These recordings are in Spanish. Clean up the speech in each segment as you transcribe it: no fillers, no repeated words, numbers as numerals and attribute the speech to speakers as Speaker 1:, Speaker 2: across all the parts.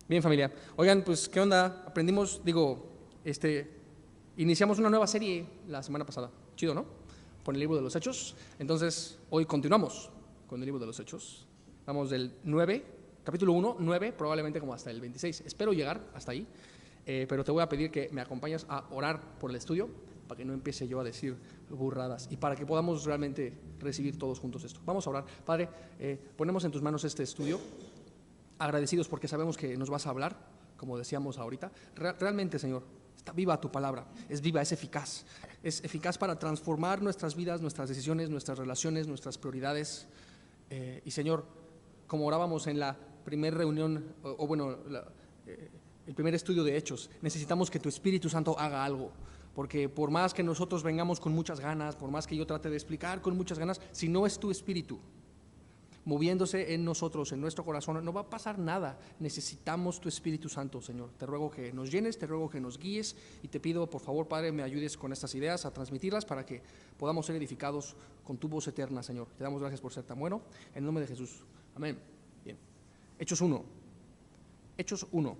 Speaker 1: Bien, familia. Oigan, pues, ¿qué onda? Iniciamos una nueva serie la semana pasada. Chido, ¿no? Con el libro de los Hechos. Entonces, hoy continuamos con el libro de los Hechos. Vamos del 9, capítulo 1, 9, probablemente como hasta el 26. Espero llegar hasta ahí, pero te voy a pedir que me acompañes a orar por el estudio para que no empiece yo a decir burradas y para que podamos realmente recibir todos juntos esto. Vamos a orar. Padre, ponemos en tus manos este estudio, agradecidos porque sabemos que nos vas a hablar, como decíamos ahorita. Realmente, Señor, está viva tu palabra, es viva, es eficaz para transformar nuestras vidas, nuestras decisiones, nuestras relaciones, nuestras prioridades. Y Señor, como orábamos en la primera reunión, el primer estudio de Hechos, necesitamos que tu Espíritu Santo haga algo, porque por más que nosotros vengamos con muchas ganas, por más que yo trate de explicar con muchas ganas, si no es tu Espíritu moviéndose en nosotros, en nuestro corazón, no va a pasar nada. Necesitamos tu Espíritu Santo, Señor. Te ruego que nos llenes, te ruego que nos guíes y te pido, por favor, Padre, me ayudes con estas ideas a transmitirlas para que podamos ser edificados con tu voz eterna, Señor. Te damos gracias por ser tan bueno. En el nombre de Jesús. Amén. Bien. Hechos 1. Hechos 1.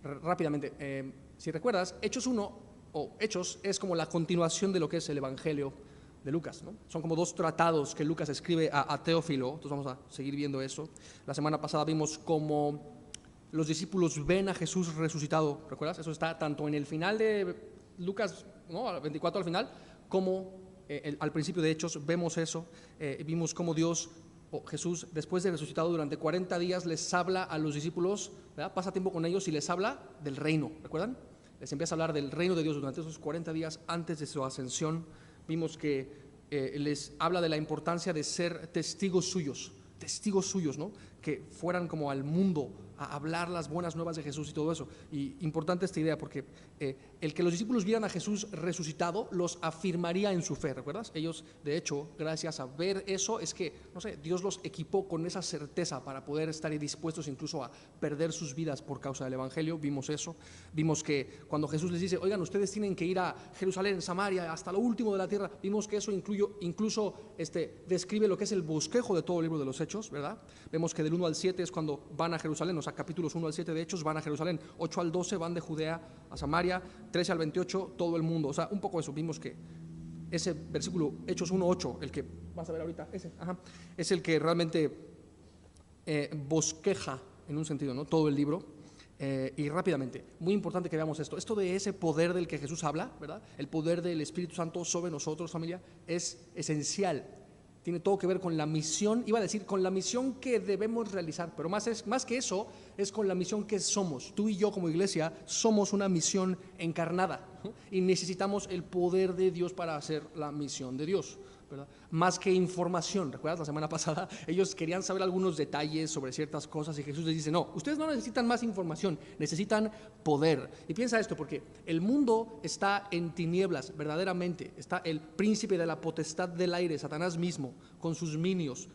Speaker 1: Rápidamente, si recuerdas, Hechos 1 o Hechos es como la continuación de lo que es el Evangelio de Lucas, ¿no? Son como dos tratados que Lucas escribe a Teófilo. Entonces vamos a seguir viendo eso. La semana pasada vimos cómo los discípulos ven a Jesús resucitado, ¿recuerdas? Eso está tanto en el final de Lucas, ¿no? Al 24 al final, como al principio de Hechos vemos eso. Vimos cómo Dios o Jesús, después de resucitado durante 40 días, les habla a los discípulos, ¿verdad? Pasa tiempo con ellos y les habla del reino, ¿recuerdan? Les empieza a hablar del reino de Dios durante esos 40 días antes de su ascensión. Vimos que les habla de la importancia de ser testigos suyos, ¿no? Que fueran como al mundo a hablar las buenas nuevas de Jesús y todo eso. Y importante esta idea porque el que los discípulos vieran a Jesús resucitado los afirmaría en su fe, ¿recuerdas? Ellos, de hecho, gracias a ver eso, es que, no sé, Dios los equipó con esa certeza para poder estar dispuestos incluso a perder sus vidas por causa del Evangelio. Vimos eso. Vimos que cuando Jesús les dice, oigan, ustedes tienen que ir a Jerusalén, Samaria, hasta lo último de la tierra, vimos que eso incluso describe lo que es el bosquejo de todo el libro de los Hechos, ¿verdad? Vemos que del 1 al 7 es cuando van a Jerusalén, o sea, capítulos 1 al 7 de Hechos van a Jerusalén, 8 al 12 van de Judea a Samaria, 13 al 28 todo el mundo. O sea, un poco eso. Vimos que ese versículo Hechos 1:8, el que vas a ver ahorita, es el que realmente bosqueja en un sentido, ¿no? Todo el libro. Y rápidamente, muy importante que veamos esto de ese poder del que Jesús habla, ¿verdad? El poder del Espíritu Santo sobre nosotros, familia, es esencial. Tiene todo que ver con la misión, iba a decir con la misión que debemos realizar, pero más que eso, es con la misión que somos. Tú y yo como iglesia somos una misión encarnada, ¿no? Y necesitamos el poder de Dios para hacer la misión de Dios, ¿verdad? Más que información. ¿Recuerdas la semana pasada? Ellos querían saber algunos detalles sobre ciertas cosas y Jesús les dice, no, ustedes no necesitan más información, necesitan poder. Y piensa esto, porque el mundo está en tinieblas, verdaderamente. Está el príncipe de la potestad del aire, Satanás mismo, con sus minions,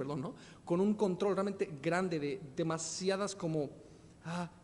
Speaker 1: ¿no? Con un control realmente grande de demasiadas como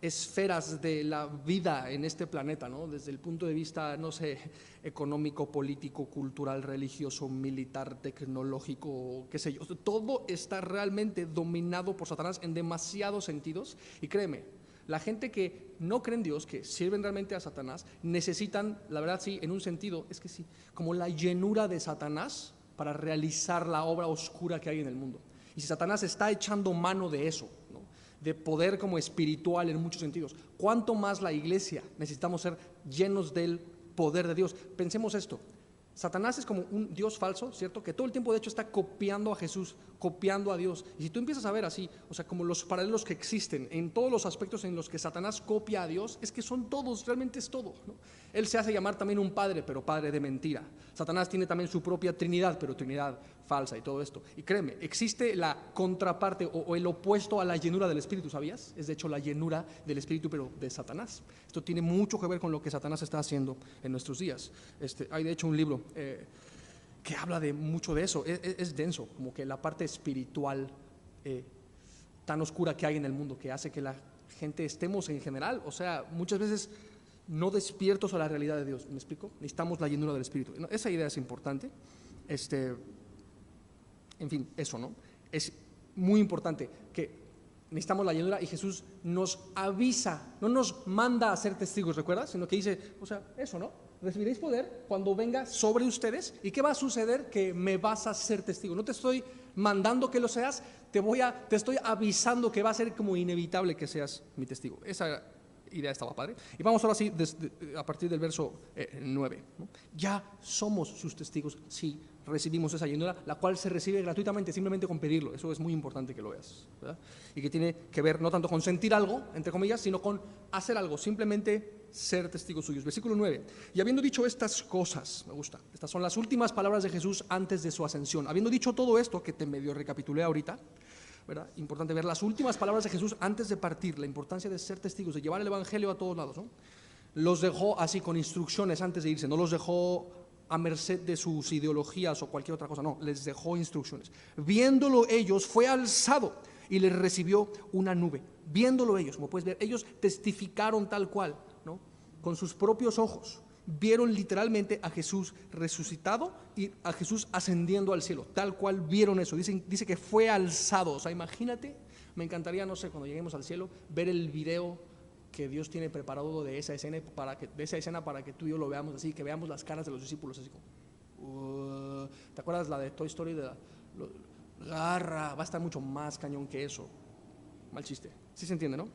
Speaker 1: esferas de la vida en este planeta, ¿no? Desde el punto de vista, no sé, económico, político, cultural, religioso, militar, tecnológico, qué sé yo. Todo está realmente dominado por Satanás en demasiados sentidos. Y créeme, la gente que no cree en Dios, que sirven realmente a Satanás, necesitan, la verdad sí, en un sentido, es que sí, como la llenura de Satanás para realizar la obra oscura que hay en el mundo. Y si Satanás está echando mano de eso, ¿no? De poder como espiritual en muchos sentidos, ¿cuánto más la iglesia necesitamos ser llenos del poder de Dios? Pensemos esto. Satanás es como un Dios falso, ¿cierto? Que todo el tiempo de hecho está copiando a Jesús, copiando a Dios. Y si tú empiezas a ver así, o sea, como los paralelos que existen en todos los aspectos en los que Satanás copia a Dios, es que son todos, realmente es todo, ¿no? Él se hace llamar también un padre, pero padre de mentira. Satanás tiene también su propia Trinidad, pero Trinidad falsa y todo esto. Y créeme, existe la contraparte o el opuesto a la llenura del Espíritu, ¿sabías? Es de hecho la llenura del Espíritu, pero de Satanás. Esto tiene mucho que ver con lo que Satanás está haciendo en nuestros días. Hay de hecho un libro que habla de mucho de eso. Es denso, como que la parte espiritual tan oscura que hay en el mundo, que hace que la gente estemos en general, o sea, muchas veces no despiertos a la realidad de Dios. ¿Me explico? Necesitamos la llenura del Espíritu. Esa idea es importante. En fin, eso, ¿no? Es muy importante que necesitamos la llenura y Jesús nos avisa, no nos manda a ser testigos, ¿recuerdas? Sino que dice, o sea, eso, ¿no? Recibiréis poder cuando venga sobre ustedes. ¿Y qué va a suceder? Que me vas a hacer testigo. No te estoy mandando que lo seas, te estoy avisando que va a ser como inevitable que seas mi testigo. Esa idea estaba padre. Y vamos ahora sí, a partir del verso 9, ¿no? Ya somos sus testigos, sí, recibimos esa llenura, la cual se recibe gratuitamente, simplemente con pedirlo. Eso es muy importante que lo veas, ¿verdad? Y que tiene que ver no tanto con sentir algo, entre comillas, sino con hacer algo, simplemente ser testigos suyos. Versículo 9. Y habiendo dicho estas cosas, me gusta, estas son las últimas palabras de Jesús antes de su ascensión. Habiendo dicho todo esto, que te medio recapitulé ahorita, ¿verdad? Importante ver las últimas palabras de Jesús antes de partir, la importancia de ser testigos, de llevar el evangelio a todos lados, ¿no? Los dejó así con instrucciones antes de irse, no los dejó a merced de sus ideologías o cualquier otra cosa, no, les dejó instrucciones. Viéndolo ellos, fue alzado y les recibió una nube. Viéndolo ellos, como puedes ver, ellos testificaron tal cual, ¿no? Con sus propios ojos. Vieron literalmente a Jesús resucitado y a Jesús ascendiendo al cielo, tal cual vieron eso. Dice que fue alzado. O sea, imagínate, me encantaría, no sé, cuando lleguemos al cielo, ver el video que Dios tiene preparado de esa escena para que tú y yo lo veamos así, que veamos las caras de los discípulos así como, ¿te acuerdas la de Toy Story? Garra, va a estar mucho más cañón que eso. Mal chiste, sí se entiende, ¿no?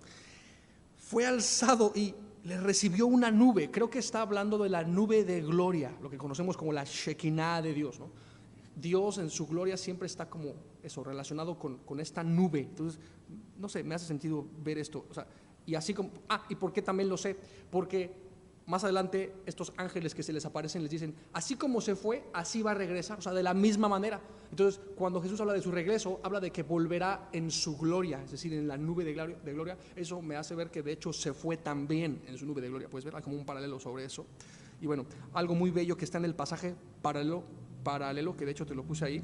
Speaker 1: Fue alzado y le recibió una nube. Creo que está hablando de la nube de gloria, lo que conocemos como la Shekinah de Dios, ¿no? Dios en su gloria siempre está como eso, relacionado con esta nube. Entonces, no sé, me hace sentido ver esto. O sea, y así como, ¿y por qué también lo sé? Porque más adelante estos ángeles que se les aparecen les dicen, así como se fue, así va a regresar, o sea, de la misma manera. Entonces, cuando Jesús habla de su regreso, habla de que volverá en su gloria, es decir, en la nube de gloria. Eso me hace ver que de hecho se fue también en su nube de gloria. Puedes ver, hay como un paralelo sobre eso. Y bueno, algo muy bello que está en el pasaje paralelo, que de hecho te lo puse ahí,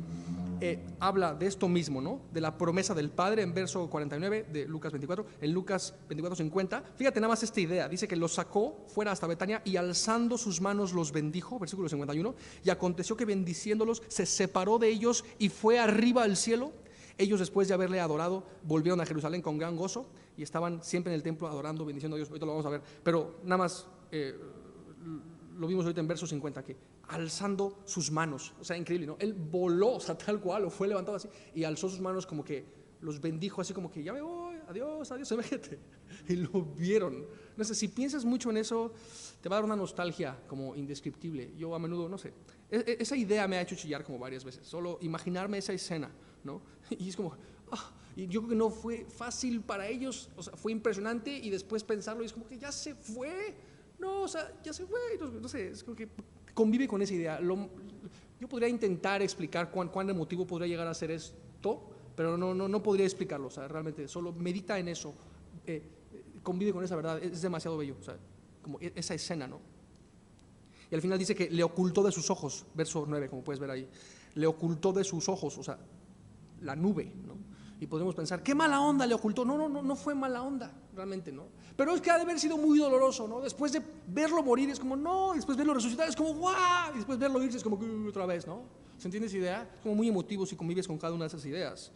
Speaker 1: habla de esto mismo, ¿no? De la promesa del Padre en verso 49 de Lucas 24, en Lucas 24:50. Fíjate nada más esta idea, dice que los sacó fuera hasta Betania y alzando sus manos los bendijo, versículo 51, y aconteció que bendiciéndolos se separó de ellos y fue arriba al cielo. Ellos, después de haberle adorado, volvieron a Jerusalén con gran gozo y estaban siempre en el templo adorando, bendiciendo a Dios. Ahorita lo vamos a ver, pero nada más lo vimos ahorita en verso 50, que alzando sus manos, o sea, increíble, ¿no? Él voló, o sea, tal cual, o fue levantado así, y alzó sus manos como que los bendijo, así como que ya me voy, adiós, imagínate, y lo vieron. No sé, si piensas mucho en eso, te va a dar una nostalgia como indescriptible. Yo a menudo, no sé, esa idea me ha hecho chillar como varias veces, solo imaginarme esa escena, ¿no? Y es como, y yo creo que no fue fácil para ellos, o sea, fue impresionante, y después pensarlo, y es como que ya se fue. No, o sea, ya se fue, no sé, es como que convive con esa idea. Yo podría intentar explicar cuán emotivo podría llegar a ser esto, pero no podría explicarlo, o sea, realmente solo medita en eso, convive con esa verdad, es demasiado bello, o sea, como esa escena, ¿no? Y al final dice que le ocultó de sus ojos, verso 9, como puedes ver ahí, le ocultó de sus ojos, o sea, la nube, ¿no? Y podemos pensar, qué mala onda le ocultó. No fue mala onda, realmente no. Pero es que ha de haber sido muy doloroso, ¿no? Después de verlo morir es como, no, y después verlo resucitar es como, ¡guau! Y después verlo irse es como, otra vez, ¿no? ¿Se entiende esa idea? Es como muy emotivo si convives con cada una de esas ideas.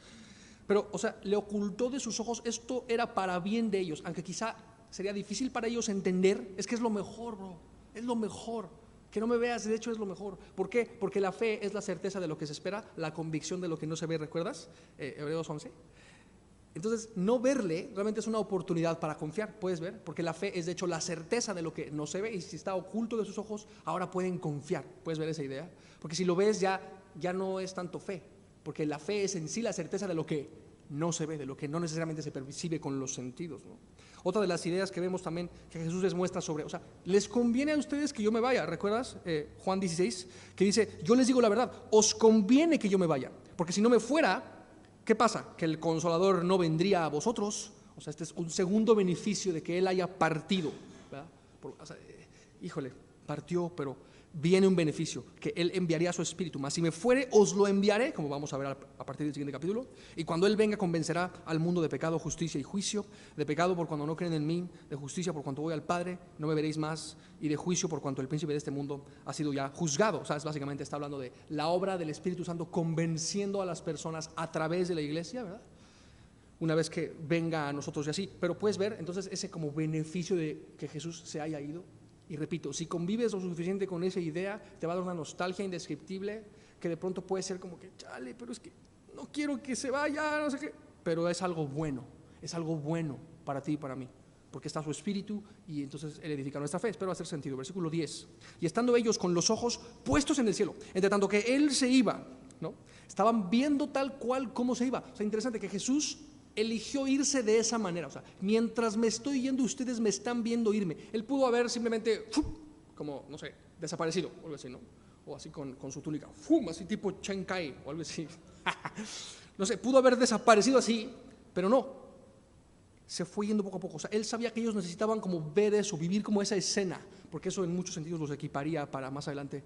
Speaker 1: Pero, o sea, le ocultó de sus ojos, esto era para bien de ellos, aunque quizá sería difícil para ellos entender, es que es lo mejor, bro, es lo mejor. Que no me veas, de hecho es lo mejor. ¿Por qué? Porque la fe es la certeza de lo que se espera, la convicción de lo que no se ve, ¿recuerdas? Hebreos 11. Entonces, no verle realmente es una oportunidad para confiar, puedes ver, porque la fe es de hecho la certeza de lo que no se ve, y si está oculto de sus ojos, ahora pueden confiar. ¿Puedes ver esa idea? Porque si lo ves ya no es tanto fe, porque la fe es en sí la certeza de lo que no se ve, de lo que no necesariamente se percibe con los sentidos, ¿no? Otra de las ideas que vemos también que Jesús les muestra sobre, o sea, les conviene a ustedes que yo me vaya. ¿Recuerdas Juan 16? Que dice, yo les digo la verdad, os conviene que yo me vaya, porque si no me fuera, ¿qué pasa? Que el Consolador no vendría a vosotros. O sea, este es un segundo beneficio de que Él haya partido, ¿verdad? Híjole, partió, pero viene un beneficio, que Él enviaría a su Espíritu. Mas si me fuere, os lo enviaré, como vamos a ver a partir del siguiente capítulo. Y cuando Él venga, convencerá al mundo de pecado, justicia y juicio. De pecado por cuando no creen en mí, de justicia por cuanto voy al Padre, no me veréis más, y de juicio por cuanto el príncipe de este mundo ha sido ya juzgado. O sea, básicamente está hablando de la obra del Espíritu Santo convenciendo a las personas a través de la iglesia, ¿verdad? una vez que venga a nosotros y así. Pero puedes ver entonces ese como beneficio de que Jesús se haya ido. Y repito, si convives lo suficiente con esa idea, te va a dar una nostalgia indescriptible que de pronto puede ser como que, chale, pero es que no quiero que se vaya, no sé qué. Pero es algo bueno para ti y para mí, porque está su espíritu y entonces Él edifica nuestra fe. Espero hacer sentido. Versículo 10. Y estando ellos con los ojos puestos en el cielo, entre tanto que Él se iba, ¿no? Estaban viendo tal cual como se iba. O sea, interesante que Jesús eligió irse de esa manera. O sea, mientras me estoy yendo, ustedes me están viendo irme. Él pudo haber simplemente, como, no sé, desaparecido, o algo así, ¿no? O así con su túnica, así tipo Chen Kai, o algo así. No sé, pudo haber desaparecido así, pero no. Se fue yendo poco a poco. O sea, Él sabía que ellos necesitaban como ver eso, vivir como esa escena, porque eso en muchos sentidos los equiparía para más adelante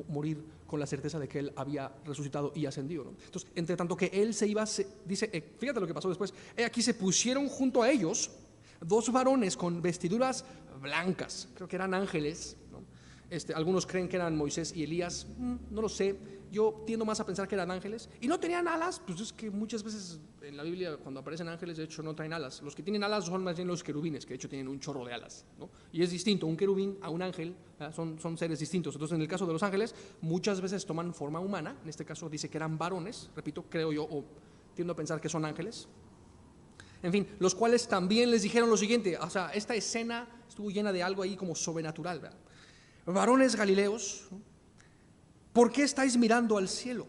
Speaker 1: morir con la certeza de que Él había resucitado y ascendido, ¿no? Entonces, entre tanto que Él se iba, dice, fíjate lo que pasó después. Aquí se pusieron junto a ellos dos varones con vestiduras blancas, creo que eran ángeles, ¿no? Algunos creen que eran Moisés y Elías, no lo sé. Yo tiendo más a pensar que eran ángeles. Y no tenían alas, pues es que muchas veces en la Biblia cuando aparecen ángeles, de hecho no traen alas. Los que tienen alas son más bien los querubines, que de hecho tienen un chorro de alas, ¿no? Y es distinto, un querubín a un ángel, son seres distintos. Entonces en el caso de los ángeles, muchas veces toman forma humana. En este caso dice que eran varones, repito, creo yo, o tiendo a pensar que son ángeles. En fin, los cuales también les dijeron lo siguiente. O sea, esta escena estuvo llena de algo ahí como sobrenatural, ¿verdad? Varones galileos, ¿no? ¿Por qué estáis mirando al cielo?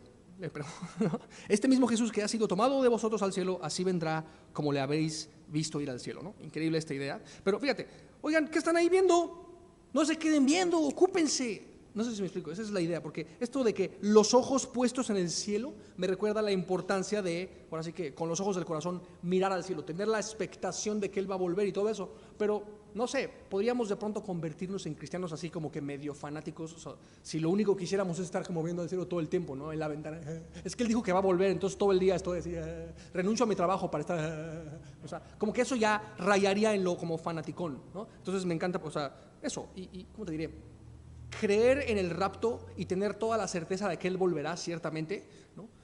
Speaker 1: Este mismo Jesús que ha sido tomado de vosotros al cielo, así vendrá como le habéis visto ir al cielo, ¿no? Increíble esta idea. Pero fíjate, oigan, ¿qué están ahí viendo? No se queden viendo, ocúpense. No sé si me explico, esa es la idea, porque esto de que los ojos puestos en el cielo me recuerda la importancia de, ahora sí que con los ojos del corazón, mirar al cielo, tener la expectación de que Él va a volver y todo eso. Pero, no sé, podríamos de pronto convertirnos en cristianos así como que medio fanáticos, o sea, si lo único que quisiéramos es estar como viendo al cielo todo el tiempo, ¿no? En la ventana. Es que Él dijo que va a volver, entonces todo el día estoy así, renuncio a mi trabajo para estar, o sea, como que eso ya rayaría en lo como fanaticón, ¿no? Entonces me encanta, o sea, eso, y ¿cómo te diré? Creer en el rapto y tener toda la certeza de que Él volverá ciertamente,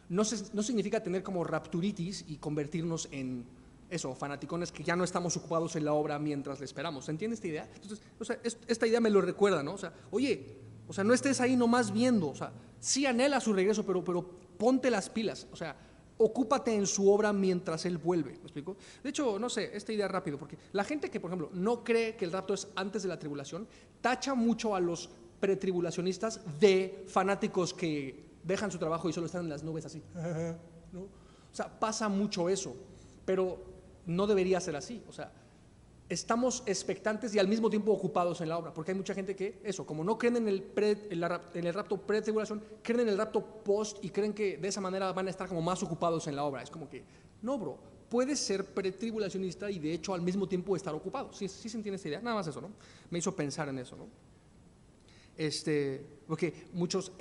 Speaker 1: no significa tener como rapturitis y convertirnos en eso, fanaticones que ya no estamos ocupados en la obra mientras le esperamos. ¿Se entiende esta idea? Entonces, o sea, esta idea me lo recuerda, ¿no? O sea, oye, o sea, no estés ahí nomás viendo, o sea, sí anhela su regreso, pero ponte las pilas, o sea, ocúpate en su obra mientras Él vuelve. ¿Me explico? De hecho, no sé, esta idea rápido, porque la gente que, por ejemplo, no cree que el rapto es antes de la tribulación, tacha mucho a los pretribulacionistas de fanáticos que dejan su trabajo y solo están en las nubes así, ¿no? O sea, pasa mucho eso, pero no debería ser así. O sea, estamos expectantes y al mismo tiempo ocupados en la obra, porque hay mucha gente que, eso, como no creen en el rapto pre-tribulación, creen en el rapto post y creen que de esa manera van a estar como más ocupados en la obra. Es como que, no, bro, puedes ser pretribulacionista y de hecho al mismo tiempo estar ocupado. ¿Sí se entiende esta idea? Nada más eso, ¿no? Me hizo pensar en eso, ¿no? Porque muchos,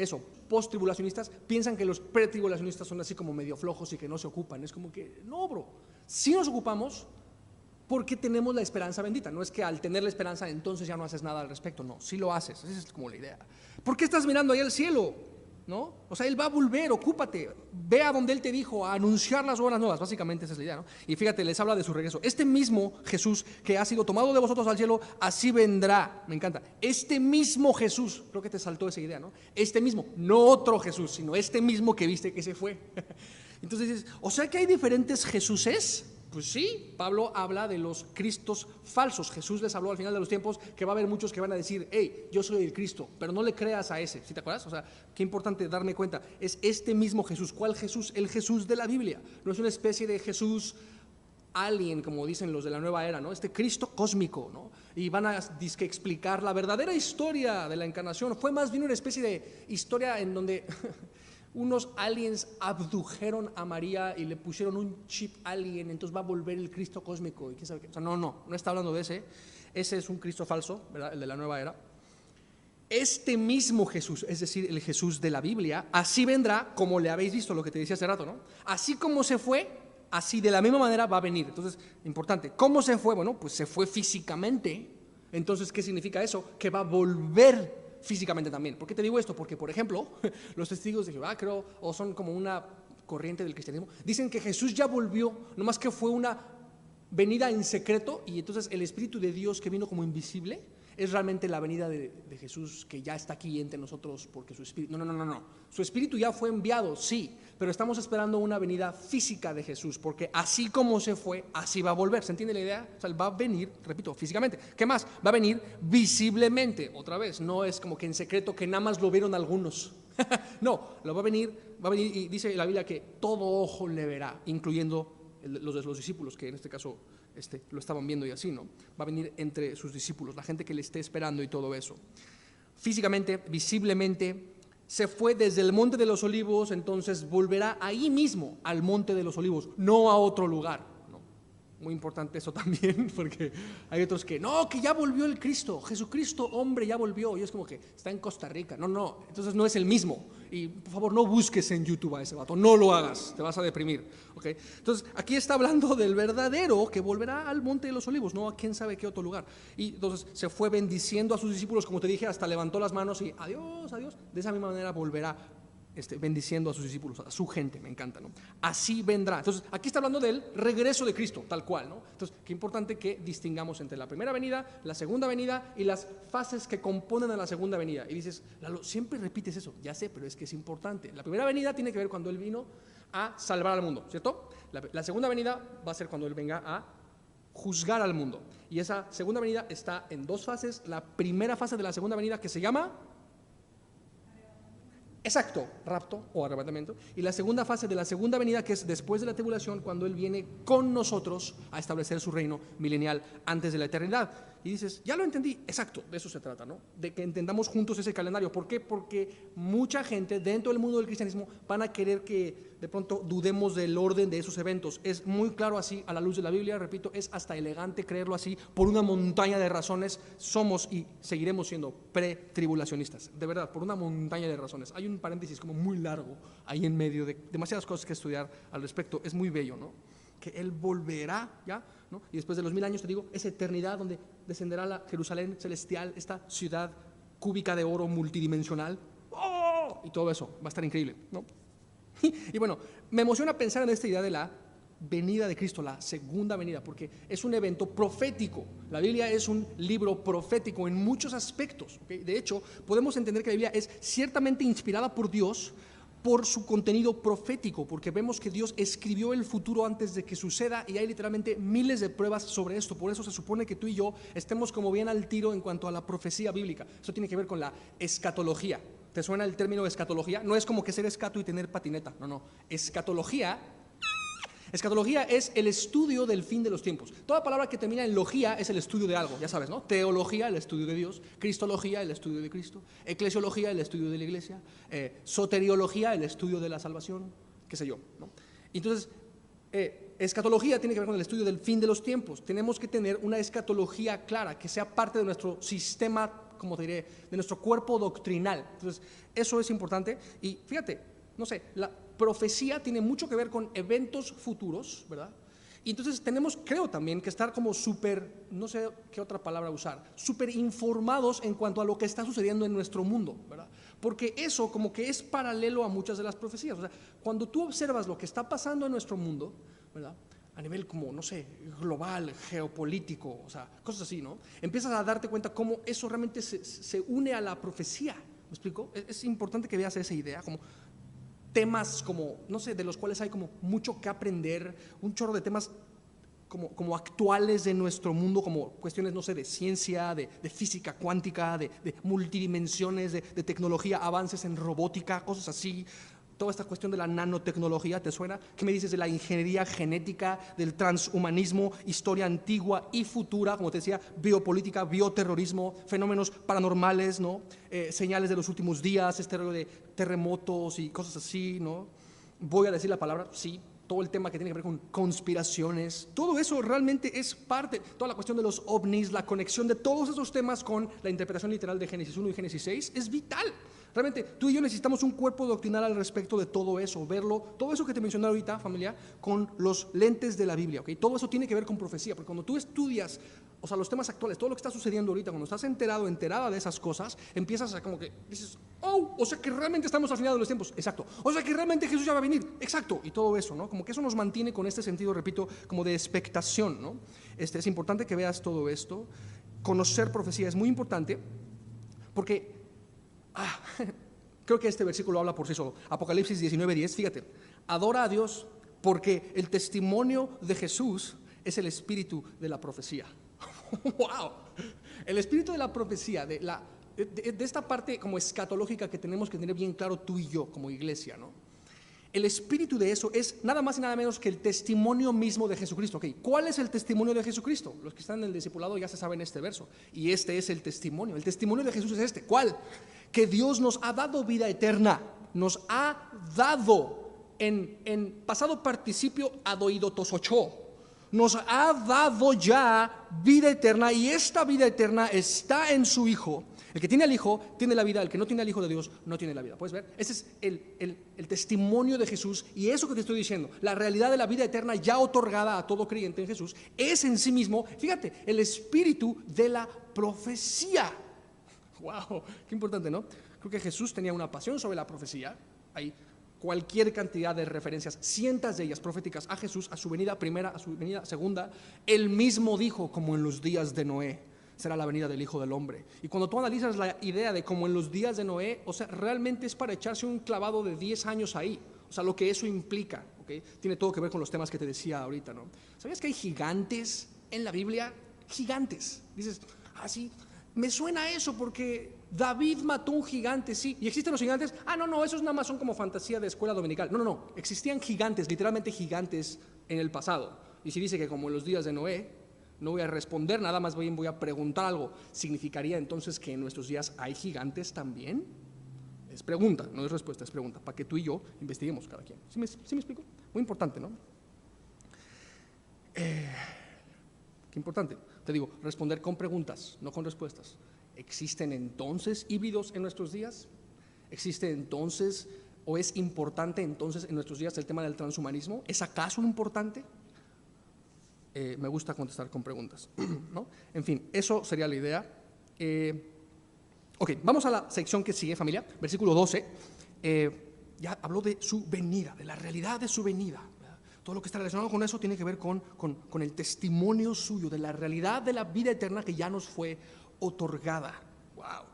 Speaker 1: post-tribulacionistas piensan que los pretribulacionistas son así como medio flojos y que no se ocupan. Es como que, no, bro, sí nos ocupamos porque tenemos la esperanza bendita. No es que al tener la esperanza entonces ya no haces nada al respecto, no, sí lo haces, esa es como la idea. ¿Por qué estás mirando ahí al cielo? ¿No? O sea, Él va a volver, ocúpate, ve a donde Él te dijo, a anunciar las obras nuevas, básicamente esa es la idea, ¿no? Y fíjate, les habla de su regreso. Este mismo Jesús que ha sido tomado de vosotros al cielo, así vendrá. Me encanta. Este mismo Jesús, creo que te saltó esa idea, ¿no? Este mismo, no otro Jesús, sino este mismo que viste que se fue. Entonces dices, o sea que hay diferentes Jesuses. Pues sí, Pablo habla de los cristos falsos. Jesús les habló al final de los tiempos que va a haber muchos que van a decir, hey, yo soy el Cristo, pero no le creas a ese. ¿Sí te acuerdas? O sea, qué importante darme cuenta. Es este mismo Jesús. ¿Cuál Jesús? El Jesús de la Biblia. No es una especie de Jesús alien, como dicen los de la nueva era, ¿no? Este Cristo cósmico, ¿no? Y van a explicar la verdadera historia de la encarnación. Fue más bien una especie de historia en donde unos aliens abdujeron a María y le pusieron un chip alien, entonces va a volver el Cristo cósmico y quién sabe qué. O sea, no está hablando de ese es un Cristo falso, ¿verdad? El de la nueva era. Este mismo Jesús, es decir, el Jesús de la Biblia, así vendrá como le habéis visto, lo que te decía hace rato, ¿no? Así como se fue, así de la misma manera va a venir. Entonces, importante, ¿cómo se fue? Bueno, pues se fue físicamente. Entonces, ¿qué significa eso? Que va a volver físicamente también. ¿Por qué te digo esto? Porque, por ejemplo, los testigos de Jehová, creo, o son como una corriente del cristianismo, dicen que Jesús ya volvió, nomás que fue una venida en secreto, y entonces el Espíritu de Dios que vino como invisible es realmente la venida de Jesús que ya está aquí entre nosotros porque su Espíritu, no, su Espíritu ya fue enviado, sí, pero estamos esperando una venida física de Jesús, porque así como se fue, así va a volver. ¿Se entiende la idea? O sea, Él va a venir, repito, físicamente. ¿Qué más? Va a venir visiblemente, otra vez, no es como que en secreto que nada más lo vieron algunos. No, lo va a venir y dice la Biblia que todo ojo le verá, incluyendo los de los discípulos, que en este caso lo estaban viendo y así, ¿no? Va a venir entre sus discípulos, la gente que le esté esperando y todo eso. Físicamente, visiblemente, se fue desde el Monte de los Olivos, entonces volverá ahí mismo al Monte de los Olivos, no a otro lugar. Muy importante eso también, porque hay otros que, no, que ya volvió el Cristo, Jesucristo, hombre, ya volvió, y es como que está en Costa Rica. No, entonces no es el mismo. Y por favor, no busques en YouTube a ese vato, no lo hagas, te vas a deprimir. ¿Okay? Entonces, aquí está hablando del verdadero que volverá al Monte de los Olivos, no a quién sabe qué otro lugar. Y entonces se fue bendiciendo a sus discípulos, como te dije, hasta levantó las manos y adiós, adiós. De esa misma manera volverá bendiciendo a sus discípulos, a su gente, me encanta, ¿no? Así vendrá. Entonces, aquí está hablando del regreso de Cristo, tal cual, ¿no? Entonces, qué importante que distingamos entre la primera venida, la segunda venida y las fases que componen a la segunda venida. Y dices, Lalo, siempre repites eso, ya sé, pero es que es importante. La primera venida tiene que ver cuando Él vino a salvar al mundo, ¿cierto? La segunda venida va a ser cuando Él venga a juzgar al mundo. Y esa segunda venida está en dos fases. La primera fase de la segunda venida, que se llama... Exacto, rapto o arrebatamiento. Y la segunda fase de la segunda venida, que es después de la tribulación, cuando Él viene con nosotros a establecer su reino milenial antes de la eternidad. Y dices, ya lo entendí. Exacto, de eso se trata, ¿no? De que entendamos juntos ese calendario. ¿Por qué? Porque mucha gente dentro del mundo del cristianismo van a querer que de pronto dudemos del orden de esos eventos. Es muy claro así a la luz de la Biblia, repito, es hasta elegante creerlo así por una montaña de razones. Somos y seguiremos siendo pretribulacionistas, de verdad, por una montaña de razones. Hay un paréntesis como muy largo ahí en medio de demasiadas cosas que estudiar al respecto. Es muy bello, ¿no? Que Él volverá, ¿ya? ¿No? Y después de los 1000 años, te digo, esa eternidad donde descenderá la Jerusalén celestial, esta ciudad cúbica de oro multidimensional. ¡Oh! Y todo eso va a estar increíble, ¿no? Y bueno, me emociona pensar en esta idea de la venida de Cristo, la segunda venida, porque es un evento profético. La Biblia es un libro profético en muchos aspectos, ¿okay? De hecho, podemos entender que la Biblia es ciertamente inspirada por Dios por su contenido profético, porque vemos que Dios escribió el futuro antes de que suceda y hay literalmente miles de pruebas sobre esto. Por eso se supone que tú y yo estemos como bien al tiro en cuanto a la profecía bíblica. Eso tiene que ver con la escatología. ¿Te suena el término escatología? No es como que ser escato y tener patineta, no. Escatología es el estudio del fin de los tiempos. Toda palabra que termina en logía es el estudio de algo, ya sabes, ¿no? Teología, el estudio de Dios. Cristología, el estudio de Cristo. Eclesiología, el estudio de la iglesia. Soteriología, el estudio de la salvación, qué sé yo, ¿no? Entonces, escatología tiene que ver con el estudio del fin de los tiempos. Tenemos que tener una escatología clara, que sea parte de nuestro sistema, como te diré, de nuestro cuerpo doctrinal. Entonces, eso es importante. Y fíjate, no sé, la profecía tiene mucho que ver con eventos futuros, ¿verdad? Y entonces tenemos, creo también, que estar como súper, no sé qué otra palabra usar, súper informados en cuanto a lo que está sucediendo en nuestro mundo, ¿verdad? Porque eso como que es paralelo a muchas de las profecías. O sea, cuando tú observas lo que está pasando en nuestro mundo, ¿verdad? A nivel como, no sé, global, geopolítico, o sea, cosas así, ¿no? Empiezas a darte cuenta cómo eso realmente se une a la profecía. ¿Me explico? Es importante que veas esa idea, como temas como, no sé, de los cuales hay como mucho que aprender, un chorro de temas como actuales de nuestro mundo, como cuestiones, no sé, de ciencia, de física cuántica, de multidimensiones, de tecnología, avances en robótica, cosas así. Toda esta cuestión de la nanotecnología, ¿te suena? ¿Qué me dices de la ingeniería genética, del transhumanismo, historia antigua y futura, como te decía, biopolítica, bioterrorismo, fenómenos paranormales, ¿no? Señales de los últimos días, este rollo de terremotos y cosas así, ¿no? Voy a decir la palabra, sí, todo el tema que tiene que ver con conspiraciones, todo eso realmente es parte, toda la cuestión de los ovnis, la conexión de todos esos temas con la interpretación literal de Génesis 1 y Génesis 6 es vital. Realmente tú y yo necesitamos un cuerpo doctrinal al respecto de todo eso, verlo, todo eso que te mencioné ahorita, familia, con los lentes de la Biblia, ¿ok? Todo eso tiene que ver con profecía, porque cuando tú estudias O sea, los temas actuales, todo lo que está sucediendo ahorita, cuando estás enterada de esas cosas, empiezas a como que dices, oh, o sea que realmente estamos al final de los tiempos, exacto. O sea que realmente Jesús ya va a venir, exacto. Y todo eso, ¿no? Como que eso nos mantiene con este sentido, repito, como de expectación, ¿no? Es importante que veas todo esto. Conocer profecía es muy importante porque, creo que este versículo habla por sí solo. Apocalipsis 19:10, fíjate, adora a Dios porque el testimonio de Jesús es el espíritu de la profecía. ¡Wow! El espíritu de la profecía, de esta parte como escatológica que tenemos que tener bien claro tú y yo como iglesia, ¿no? El espíritu de eso es nada más y nada menos que el testimonio mismo de Jesucristo. Okay, ¿cuál es el testimonio de Jesucristo? Los que están en el discipulado ya se saben este verso. Y este es el testimonio. El testimonio de Jesús es este. ¿Cuál? Que Dios nos ha dado vida eterna. Nos ha dado en pasado participio adoidotosocho. Nos ha dado ya vida eterna y esta vida eterna está en su Hijo. El que tiene al Hijo tiene la vida, el que no tiene al Hijo de Dios no tiene la vida. ¿Puedes ver? Ese es el testimonio de Jesús y eso que te estoy diciendo, la realidad de la vida eterna ya otorgada a todo creyente en Jesús, es en sí mismo, fíjate, el espíritu de la profecía. ¡Wow! Qué importante, ¿no? Creo que Jesús tenía una pasión sobre la profecía. Hay cualquier cantidad de referencias, cientos de ellas proféticas a Jesús, a su venida primera, a su venida segunda. Él mismo dijo, como en los días de Noé, será la venida del Hijo del Hombre. Y cuando tú analizas la idea de como en los días de Noé, o sea, realmente es para echarse un clavado de 10 años ahí. O sea, lo que eso implica, ¿okay? Tiene todo que ver con los temas que te decía ahorita, ¿no? ¿Sabías que hay gigantes en la Biblia? Gigantes. Dices, sí, me suena eso porque David mató un gigante, sí. ¿Y existen los gigantes? No, esos nada más son como fantasía de escuela dominical. No, existían gigantes, literalmente gigantes en el pasado. Y si dice que como en los días de Noé, no voy a responder nada más, voy a preguntar algo. ¿Significaría entonces que en nuestros días hay gigantes también? Es pregunta, no es respuesta, es pregunta, para que tú y yo investiguemos cada quien. ¿Sí me explico? Muy importante, ¿no? Qué importante. Te digo, responder con preguntas, no con respuestas. ¿Existen entonces híbridos en nuestros días? ¿Existe entonces o es importante entonces en nuestros días el tema del transhumanismo? ¿Es acaso importante? Me gusta contestar con preguntas, ¿no? En fin, eso sería la idea. Ok, vamos a la sección que sigue, familia, versículo 12. Ya habló de su venida, de la realidad de su venida. Todo lo que está relacionado con eso tiene que ver con el testimonio suyo, de la realidad de la vida eterna que ya nos fue otorgada. Wow.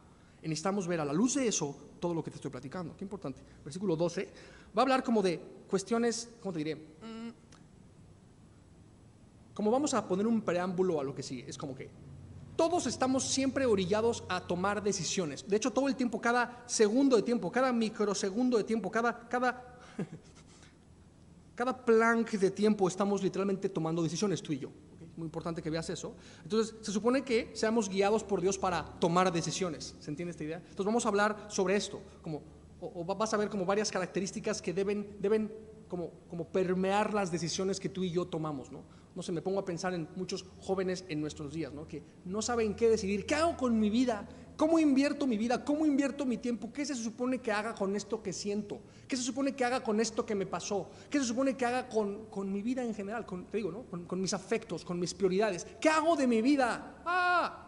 Speaker 1: Y necesitamos ver a la luz de eso todo lo que te estoy platicando. Qué importante. Versículo 12 va a hablar como de cuestiones, ¿cómo te diré? Como vamos a poner un preámbulo a lo que sigue, es como que todos estamos siempre orillados a tomar decisiones. De hecho, todo el tiempo, cada segundo de tiempo, cada microsegundo de tiempo, cada plank de tiempo estamos literalmente tomando decisiones, tú y yo. ¿Okay? Muy importante que veas eso. Entonces, se supone que seamos guiados por Dios para tomar decisiones. ¿Se entiende esta idea? Entonces, vamos a hablar sobre esto. Vas a ver como varias características que deben como permear las decisiones que tú y yo tomamos, ¿no? No sé, me pongo a pensar en muchos jóvenes en nuestros días, ¿no? Que no saben qué decidir. ¿Qué hago con mi vida? ¿Cómo invierto mi vida? ¿Cómo invierto mi tiempo? ¿Qué se supone que haga con esto que siento? ¿Qué se supone que haga con esto que me pasó? ¿Qué se supone que haga con mi vida en general? Te digo, ¿no? Con mis afectos, con mis prioridades. ¿Qué hago de mi vida?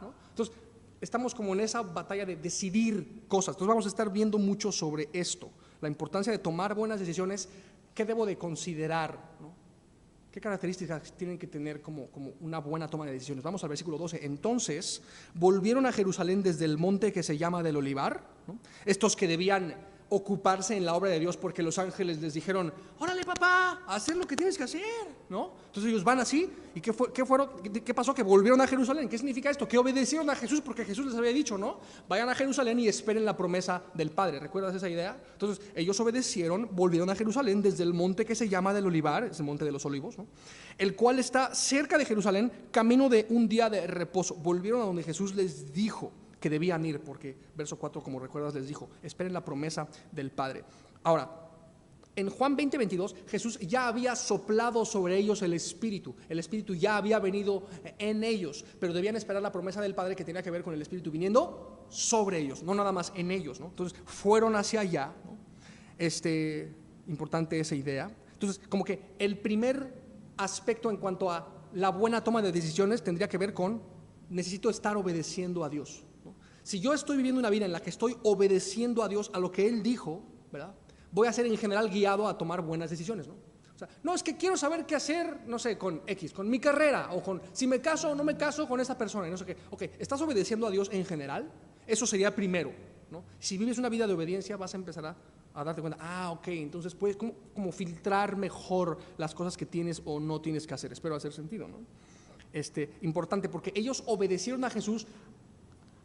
Speaker 1: ¿No? Entonces, estamos como en esa batalla de decidir cosas. Entonces, vamos a estar viendo mucho sobre esto. La importancia de tomar buenas decisiones. ¿Qué debo de considerar, ¿no? ¿Qué características tienen que tener como una buena toma de decisiones? Vamos al versículo 12. Entonces volvieron a Jerusalén desde el monte que se llama del Olivar, ¿no? Estos que debían ocuparse en la obra de Dios porque los ángeles les dijeron, órale papá, hacer lo que tienes que hacer, ¿no? Entonces ellos van así, ¿y qué pasó? Que volvieron a Jerusalén. ¿Qué significa esto? Que obedecieron a Jesús porque Jesús les había dicho, ¿no? Vayan a Jerusalén y esperen la promesa del Padre. ¿Recuerdas esa idea? Entonces ellos obedecieron, volvieron a Jerusalén desde el monte que se llama del Olivar, es el monte de los olivos, ¿no? El cual está cerca de Jerusalén, camino de un día de reposo. Volvieron a donde Jesús les dijo que debían ir, porque verso 4, como recuerdas, les dijo, esperen la promesa del Padre. Ahora, en Juan 20:22, Jesús ya había soplado sobre ellos el Espíritu ya había venido en ellos, pero debían esperar la promesa del Padre que tenía que ver con el Espíritu viniendo sobre ellos, no nada más en ellos, ¿no? Entonces, fueron hacia allá, ¿no? Importante esa idea. Entonces, como que el primer aspecto en cuanto a la buena toma de decisiones tendría que ver con necesito estar obedeciendo a Dios, ¿no? Si yo estoy viviendo una vida en la que estoy obedeciendo a Dios, a lo que Él dijo, ¿verdad?, voy a ser en general guiado a tomar buenas decisiones, ¿no? O sea, no, es que quiero saber qué hacer, no sé, con X, con mi carrera, o con si me caso o no me caso con esa persona, y no sé qué. Ok, ¿estás obedeciendo a Dios en general? Eso sería primero, ¿no? Si vives una vida de obediencia, vas a empezar a darte cuenta, ok, entonces puedes como filtrar mejor las cosas que tienes o no tienes que hacer. Espero hacer sentido, ¿no? Importante, porque ellos obedecieron a Jesús,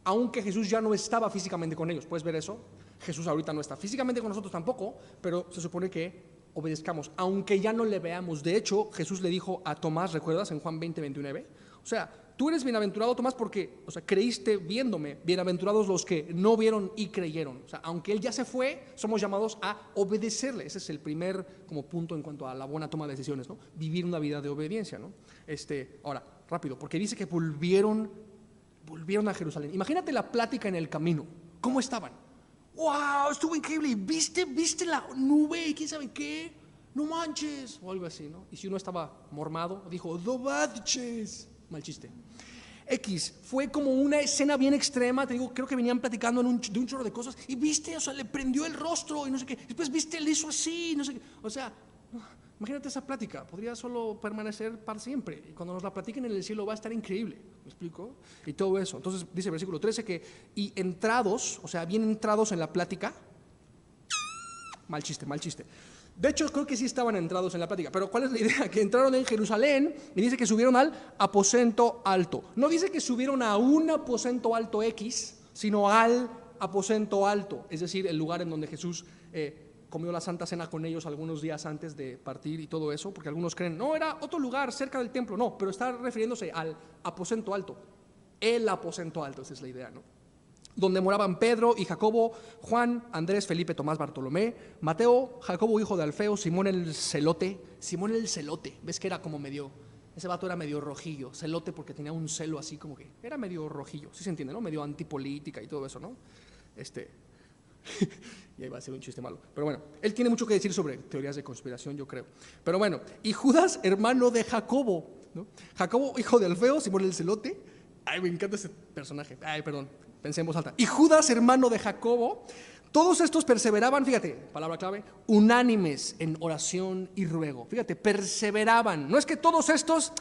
Speaker 1: aunque Jesús ya no estaba físicamente con ellos. ¿Puedes ver eso? Jesús ahorita no está físicamente con nosotros tampoco, pero se supone que obedezcamos, aunque ya no le veamos. De hecho, Jesús le dijo a Tomás, ¿recuerdas? En Juan 20:29, o sea, tú eres bienaventurado, Tomás, porque, o sea, creíste viéndome. Bienaventurados los que no vieron y creyeron. O sea, aunque Él ya se fue, somos llamados a obedecerle. Ese es el primer como punto en cuanto a la buena toma de decisiones, ¿no? Vivir una vida de obediencia, ¿no? Ahora, rápido, porque dice que volvieron a Jerusalén. Imagínate la plática en el camino. ¿Cómo estaban? ¡Wow! Estuvo increíble. ¿Viste la nube? ¿Quién sabe qué? No manches. O algo así, ¿no? Y si uno estaba mormado, dijo, no manches. Mal chiste. Fue como una escena bien extrema. Te digo, creo que venían platicando de un chorro de cosas. Y viste, o sea, le prendió el rostro y no sé qué. Después viste, le hizo así, no sé qué. O sea, imagínate esa plática. Podría solo permanecer para siempre. Y cuando nos la platiquen en el cielo va a estar increíble. ¿Me explico? Y todo eso. Entonces dice el versículo 13 que, y entrados, o sea, bien entrados en la plática. Mal chiste. De hecho, creo que sí estaban entrados en la plática. Pero ¿cuál es la idea? Que entraron en Jerusalén y dice que subieron al aposento alto. No dice que subieron a un aposento alto X, sino al aposento alto. Es decir, el lugar en donde Jesús comió la Santa Cena con ellos algunos días antes de partir y todo eso, porque algunos creen, no, era otro lugar cerca del templo. No, pero está refiriéndose al aposento alto. El aposento alto, esa es la idea, ¿no? Donde moraban Pedro y Jacobo, Juan, Andrés, Felipe, Tomás, Bartolomé, Mateo, Jacobo hijo de Alfeo, Simón el celote. ¿Ves que era como medio, ese vato era medio rojillo, celote porque tenía un celo así como que, era medio rojillo, sí se entiende, ¿no? Medio antipolítica y todo eso, ¿no? Y ahí va a ser un chiste malo, pero bueno, él tiene mucho que decir sobre teorías de conspiración, yo creo. Pero bueno, y Judas, hermano de Jacobo, ¿no? Jacobo, hijo de Alfeo, Simón el celote. Ay, me encanta ese personaje. Ay, perdón. Pensé en voz alta. Y Judas, hermano de Jacobo. Todos estos perseveraban, fíjate, palabra clave, unánimes en oración y ruego. Fíjate, perseveraban. No es que todos estos,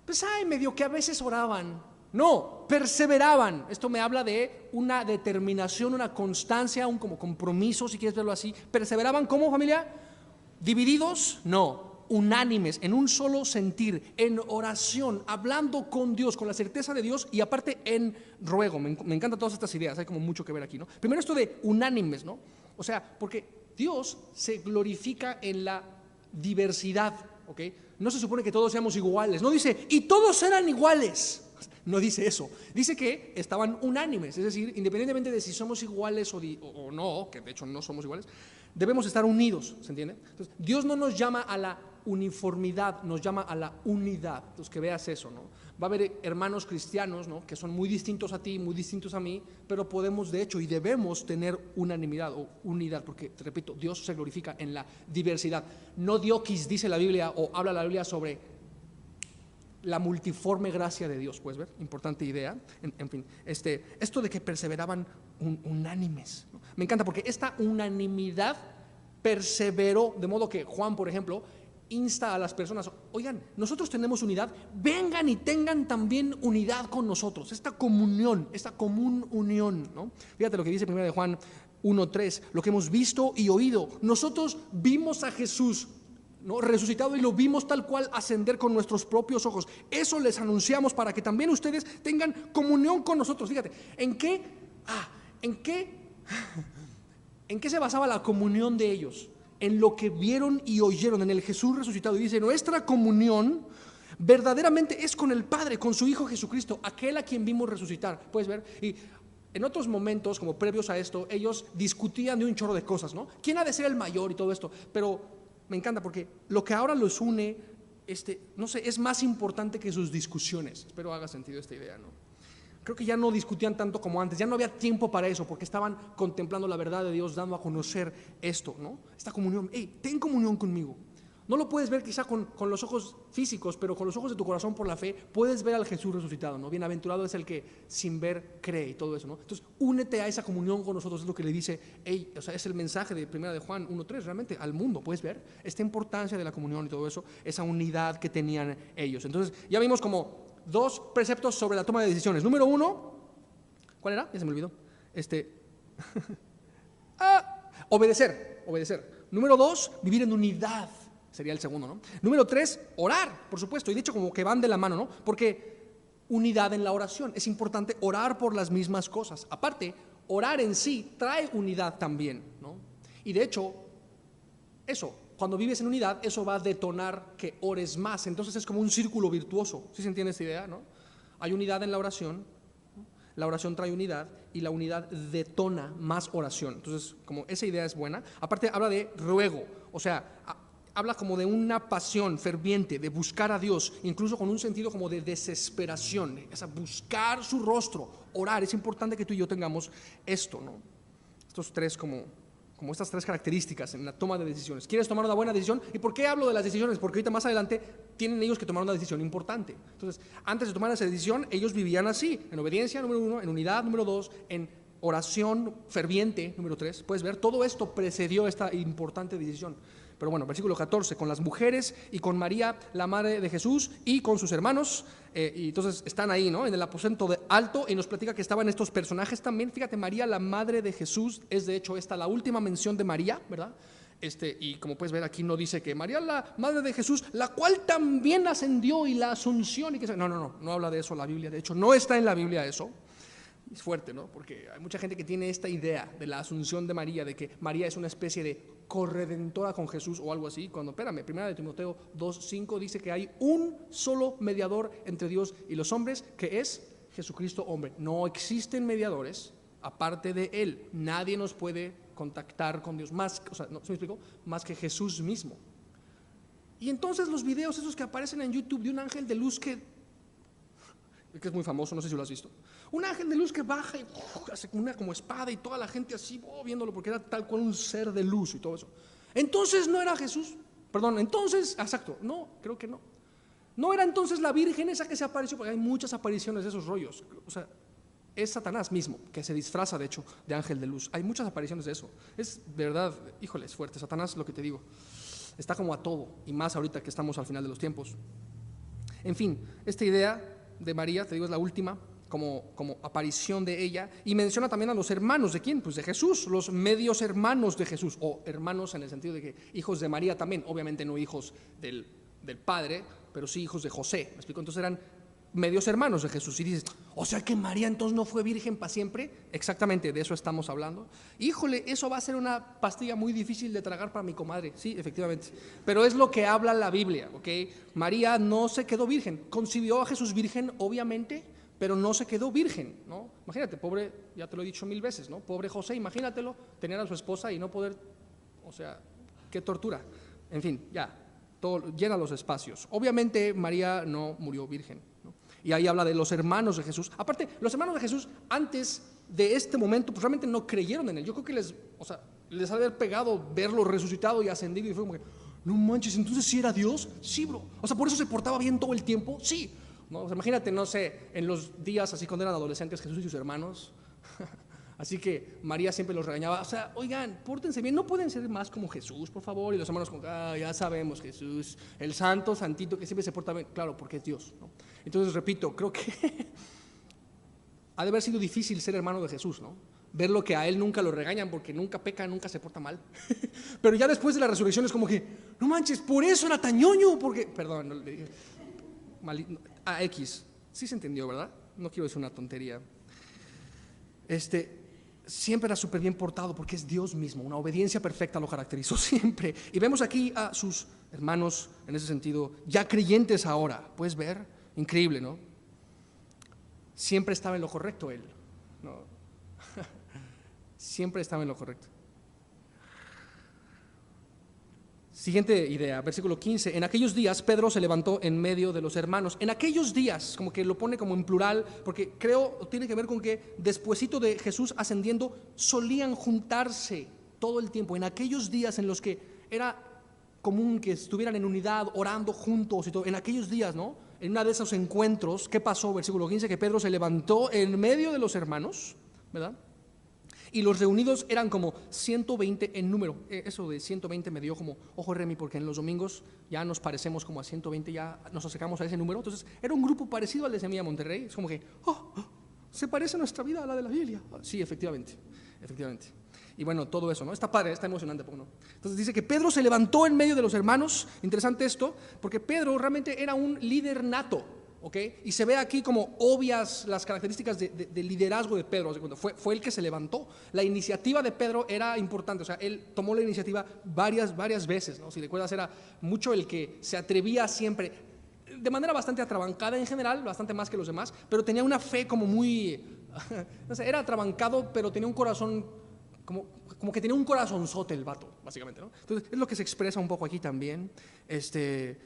Speaker 1: pues, medio que a veces oraban. No, perseveraban. Esto me habla de una determinación, una constancia, un como compromiso, si quieres verlo así. Perseveraban, ¿cómo, familia? ¿Divididos? No. Unánimes, en un solo sentir, en oración, hablando con Dios, con la certeza de Dios y aparte en ruego. Me encantan todas estas ideas, hay como mucho que ver aquí, ¿no? Primero esto de unánimes, ¿no? O sea, porque Dios se glorifica en la diversidad, ¿ok? No se supone que todos seamos iguales, no dice, y todos eran iguales. No dice eso, dice que estaban unánimes, es decir, independientemente de si somos iguales o no, que de hecho no somos iguales, debemos estar unidos, ¿se entiende? Entonces, Dios no nos llama a la uniformidad, nos llama a la unidad. Entonces, que veas eso, ¿no? Va a haber hermanos cristianos, ¿no?, que son muy distintos a ti, muy distintos a mí, pero podemos de hecho y debemos tener unanimidad o unidad, porque, te repito, Dios se glorifica en la diversidad. No dioquis, dice la Biblia, o habla la Biblia sobre la multiforme gracia de Dios. ¿Puedes ver? Importante idea. En fin, esto de que perseveraban unánimes, ¿no? Me encanta porque esta unanimidad perseveró, de modo que Juan, por ejemplo, insta a las personas, oigan, nosotros tenemos unidad, vengan y tengan también unidad con nosotros, esta comunión, esta común unión, ¿no? Fíjate lo que dice 1 de Juan 1:3, lo que hemos visto y oído. Nosotros vimos a Jesús, ¿no?, resucitado, y lo vimos tal cual ascender con nuestros propios ojos. Eso les anunciamos para que también ustedes tengan comunión con nosotros. Fíjate, ¿en qué se basaba la comunión de ellos? En lo que vieron y oyeron en el Jesús resucitado. Y dice, nuestra comunión verdaderamente es con el Padre, con su Hijo Jesucristo, aquel a quien vimos resucitar. ¿Puedes ver? Y en otros momentos, como previos a esto, ellos discutían de un chorro de cosas, ¿no? ¿Quién ha de ser el mayor y todo esto? Pero me encanta porque lo que ahora los une, no sé, es más importante que sus discusiones. Espero haga sentido esta idea, ¿no? Creo que ya no discutían tanto como antes, ya no había tiempo para eso, porque estaban contemplando la verdad de Dios, dando a conocer esto, ¿no? Esta comunión, ten comunión conmigo. No lo puedes ver quizá con los ojos físicos, pero con los ojos de tu corazón por la fe puedes ver al Jesús resucitado, ¿no? Bienaventurado es el que sin ver cree y todo eso, ¿no? Entonces, únete a esa comunión con nosotros, es lo que le dice, o sea, es el mensaje de 1 de Juan 1:3, realmente al mundo, puedes ver esta importancia de la comunión y todo eso, esa unidad que tenían ellos. Entonces, ya vimos como 2 preceptos sobre la toma de decisiones. Número 1, ¿cuál era? Ya se me olvidó. Obedecer. Número 2, vivir en unidad. Sería el segundo, ¿no? Número 3, orar, por supuesto. Y de hecho como que van de la mano, ¿no? Porque unidad en la oración. Es importante orar por las mismas cosas. Aparte, orar en sí trae unidad también, ¿no? Y de hecho, cuando vives en unidad, eso va a detonar que ores más. Entonces es como un círculo virtuoso. ¿Sí se entiende esta idea, no? Hay unidad en la oración trae unidad y la unidad detona más oración. Entonces, como esa idea es buena. Aparte, habla de ruego, o sea, habla como de una pasión ferviente, de buscar a Dios, incluso con un sentido como de desesperación, o sea, buscar su rostro, orar. Es importante que tú y yo tengamos esto, ¿no? Estos tres como estas 3 características en la toma de decisiones. ¿Quieres tomar una buena decisión? ¿Y por qué hablo de las decisiones? Porque ahorita más adelante tienen ellos que tomar una decisión importante. Entonces, antes de tomar esa decisión, ellos vivían así, en obediencia, número 1, en unidad, número 2, en oración ferviente, número 3. Puedes ver, todo esto precedió esta importante decisión. Pero bueno, versículo 14, con las mujeres y con María, la madre de Jesús, y con sus hermanos, y entonces están ahí, ¿no? En el aposento alto, y nos platica que estaban estos personajes también. Fíjate, María, la madre de Jesús, es de hecho esta la última mención de María, ¿verdad? Y como puedes ver aquí no dice que María, la madre de Jesús, la cual también ascendió y la asunción, y que no habla de eso la Biblia, de hecho no está en la Biblia eso. Es fuerte, ¿no? Porque hay mucha gente que tiene esta idea de la asunción de María, de que María es una especie de corredentora con Jesús o algo así, cuando, espérame, 1 Timoteo 2:5 dice que hay un solo mediador entre Dios y los hombres, que es Jesucristo hombre. No existen mediadores aparte de Él. Nadie nos puede contactar con Dios más, o sea, ¿no se me explicó? Más que Jesús mismo. Y entonces los videos esos que aparecen en YouTube de un ángel de luz que es muy famoso, no sé si lo has visto. Un ángel de luz que baja y hace una como espada y toda la gente así viéndolo porque era tal cual un ser de luz y todo eso. Entonces no era Jesús, perdón, entonces, exacto, no, creo que no. No era entonces la Virgen esa que se apareció, porque hay muchas apariciones de esos rollos. O sea, es Satanás mismo que se disfraza de hecho de ángel de luz. Hay muchas apariciones de eso. Es de verdad, híjole, es fuerte. Satanás, lo que te digo, está como a todo, y más ahorita que estamos al final de los tiempos. En fin, esta idea de María, te digo, es la última como aparición de ella, y menciona también a los hermanos, ¿de quién? Pues de Jesús, los medios hermanos de Jesús, o hermanos en el sentido de que hijos de María también, obviamente no hijos del Padre, pero sí hijos de José, ¿me explico? Entonces eran medios hermanos de Jesús, y dices, o sea que María entonces no fue virgen para siempre. Exactamente, de eso estamos hablando. Híjole, eso va a ser una pastilla muy difícil de tragar para mi comadre, sí, efectivamente, pero es lo que habla la Biblia, ¿ok? María no se quedó virgen, concibió a Jesús virgen, obviamente, pero no se quedó virgen, ¿no? Imagínate, pobre, ya te lo he dicho 1000 veces, ¿no? Pobre José, imagínatelo, tener a su esposa y no poder, o sea, qué tortura. En fin, ya, todo llena los espacios. Obviamente María no murió virgen, ¿no? Y ahí habla de los hermanos de Jesús. Aparte, los hermanos de Jesús, antes de este momento, pues realmente no creyeron en él. Yo creo que les ha de haber pegado verlo resucitado y ascendido, y fue como que, no manches, entonces sí era Dios, sí, bro. O sea, por eso se portaba bien todo el tiempo, sí. ¿No? O sea, imagínate, no sé, en los días así cuando eran adolescentes Jesús y sus hermanos, así que María siempre los regañaba, o sea, oigan, pórtense bien, no pueden ser más como Jesús, por favor. Y los hermanos como, ya sabemos, Jesús, el santo, santito, que siempre se porta bien, claro, porque es Dios, ¿no? Entonces, repito, creo que ha de haber sido difícil ser hermano de Jesús, ¿no? Ver lo que a él nunca lo regañan porque nunca peca, nunca se porta mal. Pero ya después de la resurrección es como que, no manches, por eso era tan ñoño, porque, perdón, no le dije, X, sí se entendió, ¿verdad? No quiero decir una tontería. Siempre era súper bien portado porque es Dios mismo, una obediencia perfecta lo caracterizó siempre. Y vemos aquí a sus hermanos, en ese sentido, ya creyentes ahora. ¿Puedes ver? Increíble, ¿no? Siempre estaba en lo correcto él, ¿no? Siempre estaba en lo correcto. Siguiente idea, versículo 15. En aquellos días Pedro se levantó en medio de los hermanos. En aquellos días, como que lo pone como en plural, porque creo tiene que ver con que despuesito de Jesús ascendiendo solían juntarse todo el tiempo. En aquellos días en los que era común que estuvieran en unidad, orando juntos y todo. En aquellos días, ¿no? En uno de esos encuentros, ¿qué pasó? Versículo 15, que Pedro se levantó en medio de los hermanos, ¿verdad? Y los reunidos eran como 120 en número. Eso de 120 me dio como, ojo Remy, porque en los domingos ya nos parecemos como a 120, ya nos acercamos a ese número. Entonces era un grupo parecido al de Semilla Monterrey. Es como que, se parece nuestra vida a la de la Biblia. Sí, efectivamente. Y bueno, todo eso, ¿no? Está padre, está emocionante, ¿no? Entonces dice que Pedro se levantó en medio de los hermanos. Interesante esto, porque Pedro realmente era un líder nato. ¿ok? Y se ve aquí como obvias las características de liderazgo de Pedro. Fue el que se levantó. La iniciativa de Pedro era importante, o sea, él tomó la iniciativa varias veces, ¿no? Si recuerdas, era mucho el que se atrevía siempre, de manera bastante atrabancada en general, bastante más que los demás, pero tenía una fe como muy, no sé, era atrabancado, pero tenía un corazón como que tenía un corazonzote el vato, básicamente, ¿no? Entonces, es lo que se expresa un poco aquí también.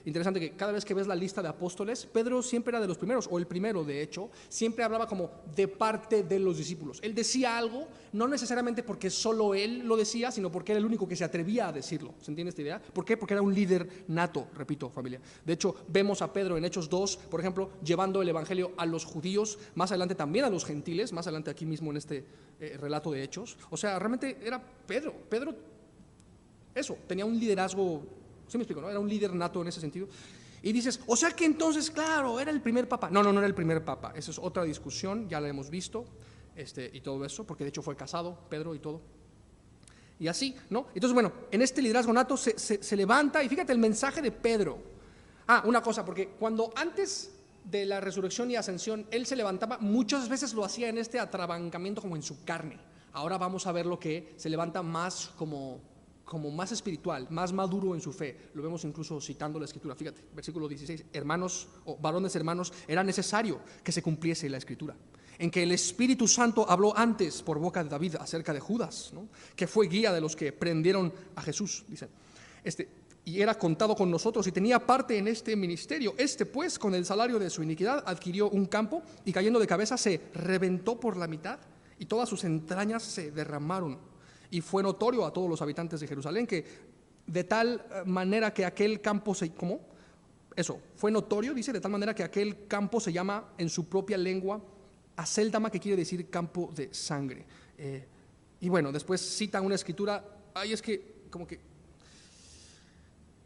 Speaker 1: Interesante que cada vez que ves la lista de apóstoles, Pedro siempre era de los primeros, o el primero, de hecho, siempre hablaba como de parte de los discípulos. Él decía algo, no necesariamente porque solo él lo decía, sino porque era el único que se atrevía a decirlo. ¿Se entiende esta idea? ¿Por qué? Porque era un líder nato, repito, familia. De hecho, vemos a Pedro en Hechos 2, por ejemplo, llevando el evangelio a los judíos, más adelante también a los gentiles, más adelante aquí mismo en este relato de Hechos. O sea, realmente era Pedro, eso, tenía un liderazgo, ¿sí me explico, no? Era un líder nato en ese sentido. Y dices, o sea que entonces, claro, era el primer papa. No era el primer papa, esa es otra discusión, ya la hemos visto, y todo eso, porque de hecho fue casado, Pedro y todo. Y así, ¿no? Entonces, bueno, en este liderazgo nato se levanta, y fíjate el mensaje de Pedro. Una cosa, porque cuando antes de la resurrección y ascensión, él se levantaba, muchas veces lo hacía en este atrabancamiento como en su carne. Ahora vamos a ver lo que se levanta más como más espiritual, más maduro en su fe. Lo vemos incluso citando la Escritura. Fíjate, versículo 16, hermanos o varones hermanos, era necesario que se cumpliese la Escritura, en que el Espíritu Santo habló antes por boca de David acerca de Judas, ¿no? Que fue guía de los que prendieron a Jesús, dicen. Y era contado con nosotros y tenía parte en este ministerio. Pues, con el salario de su iniquidad, adquirió un campo y cayendo de cabeza se reventó por la mitad y todas sus entrañas se derramaron. Y fue notorio a todos los habitantes de Jerusalén que de tal manera que aquel campo fue notorio, dice, de tal manera que aquel campo se llama en su propia lengua Aceldama, que quiere decir campo de sangre. Y bueno, después cita una escritura,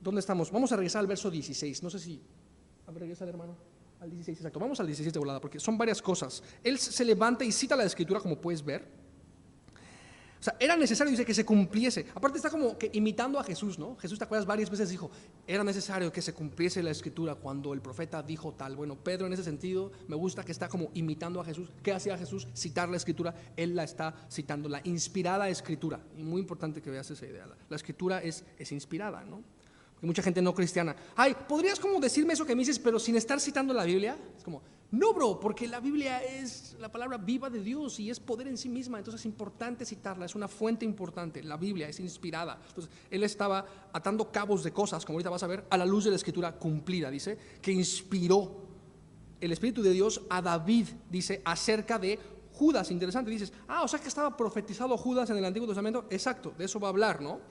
Speaker 1: ¿dónde estamos? Vamos a regresar al verso 16, no sé si, regresa el hermano, al 16, exacto, vamos al 16 de volada, porque son varias cosas. Él se levanta y cita la escritura, como puedes ver. O sea, era necesario, dice, que se cumpliese. Aparte está como que imitando a Jesús, ¿no? Jesús, ¿te acuerdas? Varias veces dijo, era necesario que se cumpliese la escritura cuando el profeta dijo tal. Bueno, Pedro en ese sentido, me gusta que está como imitando a Jesús. ¿Qué hacía Jesús? Citar la escritura. Él la está citando, la inspirada escritura. Y muy importante que veas esa idea. La escritura es inspirada, ¿no? Porque mucha gente no cristiana, ¿podrías como decirme eso que me dices, pero sin estar citando la Biblia? Es como, no, bro, porque la Biblia es la palabra viva de Dios y es poder en sí misma, entonces es importante citarla, es una fuente importante, la Biblia es inspirada. Entonces él estaba atando cabos de cosas, como ahorita vas a ver, a la luz de la escritura cumplida. Dice que inspiró el Espíritu de Dios a David, dice, acerca de Judas. Interesante, dices, o sea que estaba profetizado Judas en el Antiguo Testamento. Exacto, de eso va a hablar, ¿no?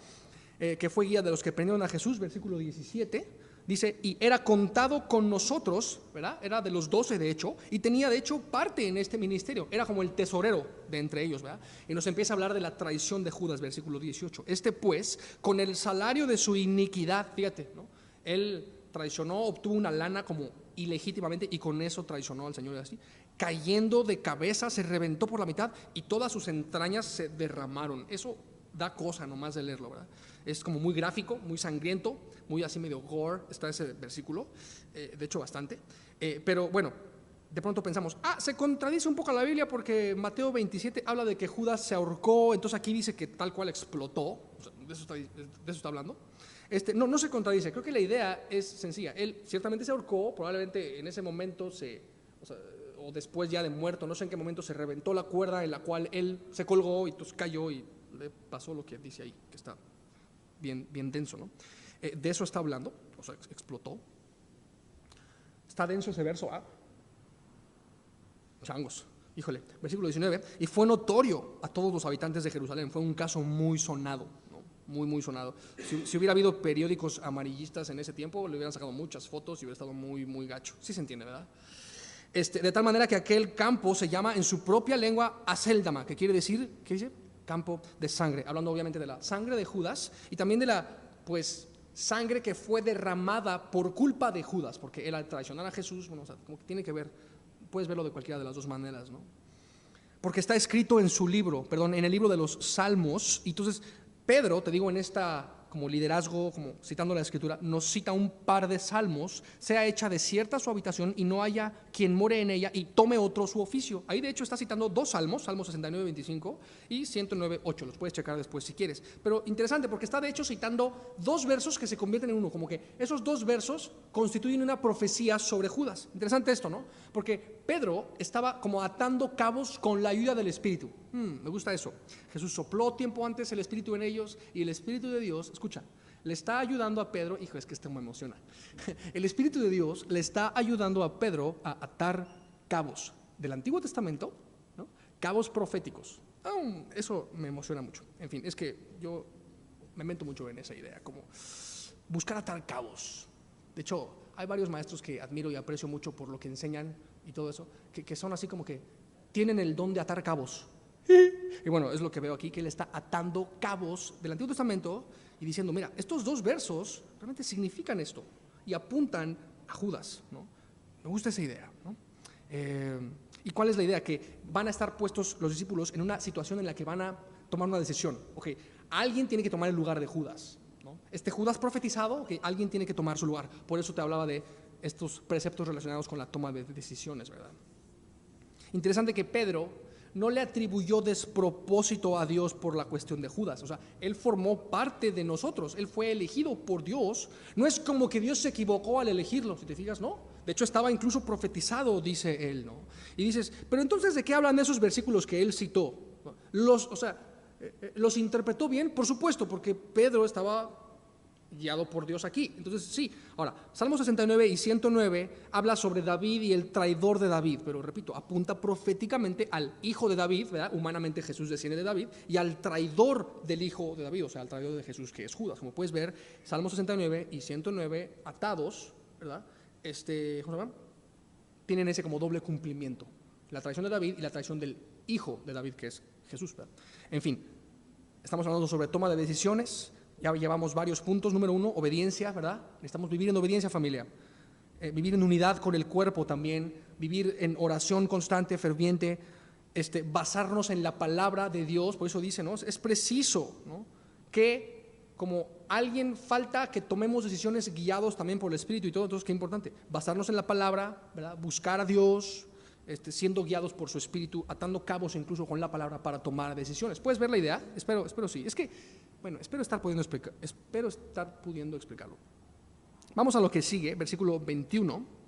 Speaker 1: Que fue guía de los que prendieron a Jesús, versículo 17, dice, y era contado con nosotros, ¿verdad? Era de los 12 de hecho, y tenía de hecho parte en este ministerio, era como el tesorero de entre ellos, ¿verdad? Y nos empieza a hablar de la traición de Judas, versículo 18, pues, con el salario de su iniquidad, fíjate, ¿no? Él traicionó, obtuvo una lana como ilegítimamente, y con eso traicionó al Señor, así, cayendo de cabeza, se reventó por la mitad, y todas sus entrañas se derramaron. Eso da cosa nomás de leerlo, ¿verdad? Es como muy gráfico, muy sangriento, muy así medio gore, está ese versículo, de hecho bastante, pero bueno, de pronto pensamos, se contradice un poco la Biblia porque Mateo 27 habla de que Judas se ahorcó, entonces aquí dice que tal cual explotó, o sea, de eso está hablando. No se contradice, creo que la idea es sencilla. Él ciertamente se ahorcó, probablemente en ese momento o después ya de muerto, no sé en qué momento se reventó la cuerda en la cual él se colgó y entonces cayó y le pasó lo que dice ahí, que está bien denso, ¿no? De eso está hablando, o sea, explotó. Está denso ese verso, changos, híjole, versículo 19, y fue notorio a todos los habitantes de Jerusalén, fue un caso muy sonado, ¿no? muy, muy sonado. Si hubiera habido periódicos amarillistas en ese tiempo, le hubieran sacado muchas fotos y hubiera estado muy, muy gacho. Sí se entiende, ¿verdad? De tal manera que aquel campo se llama en su propia lengua Aseldama, que quiere decir, ¿qué dice? Campo de sangre, hablando obviamente de la sangre de Judas y también de la, pues, sangre que fue derramada por culpa de Judas, porque él al traicionar a Jesús, bueno, o sea, como que tiene que ver, puedes verlo de cualquiera de las dos maneras, ¿no? Porque está escrito en su libro, perdón, en el libro de los Salmos, y entonces Pedro, te digo, en esta como liderazgo, como citando la Escritura, nos cita un par de salmos: sea hecha desierta su habitación y no haya quien more en ella y tome otro su oficio. Ahí de hecho está citando dos salmos, Salmo 69, 25 y 109, 8, los puedes checar después si quieres. Pero interesante porque está de hecho citando dos versos que se convierten en uno, como que esos dos versos constituyen una profecía sobre Judas. Interesante esto, ¿no? Porque Pedro estaba como atando cabos con la ayuda del Espíritu. Me gusta eso. Jesús sopló tiempo antes el Espíritu en ellos y el Espíritu de Dios, escucha, le está ayudando a Pedro. Hijo, es que esto me emociona. El Espíritu de Dios le está ayudando a Pedro a atar cabos del Antiguo Testamento, ¿no? Cabos proféticos. Eso me emociona mucho. En fin, es que yo me meto mucho en esa idea, como buscar atar cabos. De hecho, hay varios maestros que admiro y aprecio mucho por lo que enseñan y todo eso, que son así como que tienen el don de atar cabos. Y bueno, es lo que veo aquí, que él está atando cabos del Antiguo Testamento y diciendo, mira, estos dos versos realmente significan esto y apuntan a Judas, ¿no? Me gusta esa idea, ¿no? ¿Y cuál es la idea? Que van a estar puestos los discípulos en una situación en la que van a tomar una decisión. Ok, alguien tiene que tomar el lugar de Judas, ¿no? Este Judas profetizado, que alguien tiene que tomar su lugar. Por eso te hablaba de estos preceptos relacionados con la toma de decisiones, ¿verdad? Interesante que Pedro no le atribuyó despropósito a Dios por la cuestión de Judas. O sea, él formó parte de nosotros, él fue elegido por Dios. No es como que Dios se equivocó al elegirlo, si te fijas, ¿no? De hecho, estaba incluso profetizado, dice él, ¿no? Y dices, pero entonces, ¿de qué hablan esos versículos que él citó? ¿Los interpretó bien? Por supuesto, porque Pedro estaba guiado por Dios aquí. Entonces, sí. Ahora, Salmos 69 y 109 habla sobre David y el traidor de David, pero repito, apunta proféticamente al hijo de David, ¿verdad? Humanamente Jesús desciende de David, y al traidor del hijo de David, o sea, al traidor de Jesús, que es Judas. Como puedes ver, Salmos 69 y 109 atados, ¿verdad? ¿Cómo se llama? Tienen ese como doble cumplimiento: la traición de David y la traición del hijo de David, que es Jesús, ¿verdad? En fin, estamos hablando sobre toma de decisiones. Ya llevamos varios puntos. Número 1, obediencia, ¿verdad? Necesitamos vivir en obediencia, familia. Vivir en unidad con el cuerpo también. Vivir en oración constante, ferviente. Basarnos en la palabra de Dios. Por eso dice, ¿no? Es preciso, ¿no?, que como alguien falta que tomemos decisiones guiados también por el Espíritu y todo. Entonces, qué importante. Basarnos en la palabra, ¿verdad? Buscar a Dios, siendo guiados por su Espíritu, atando cabos incluso con la palabra para tomar decisiones. ¿Puedes ver la idea? Espero sí. Es que, bueno, espero estar pudiendo explicarlo. Vamos a lo que sigue, versículo 21.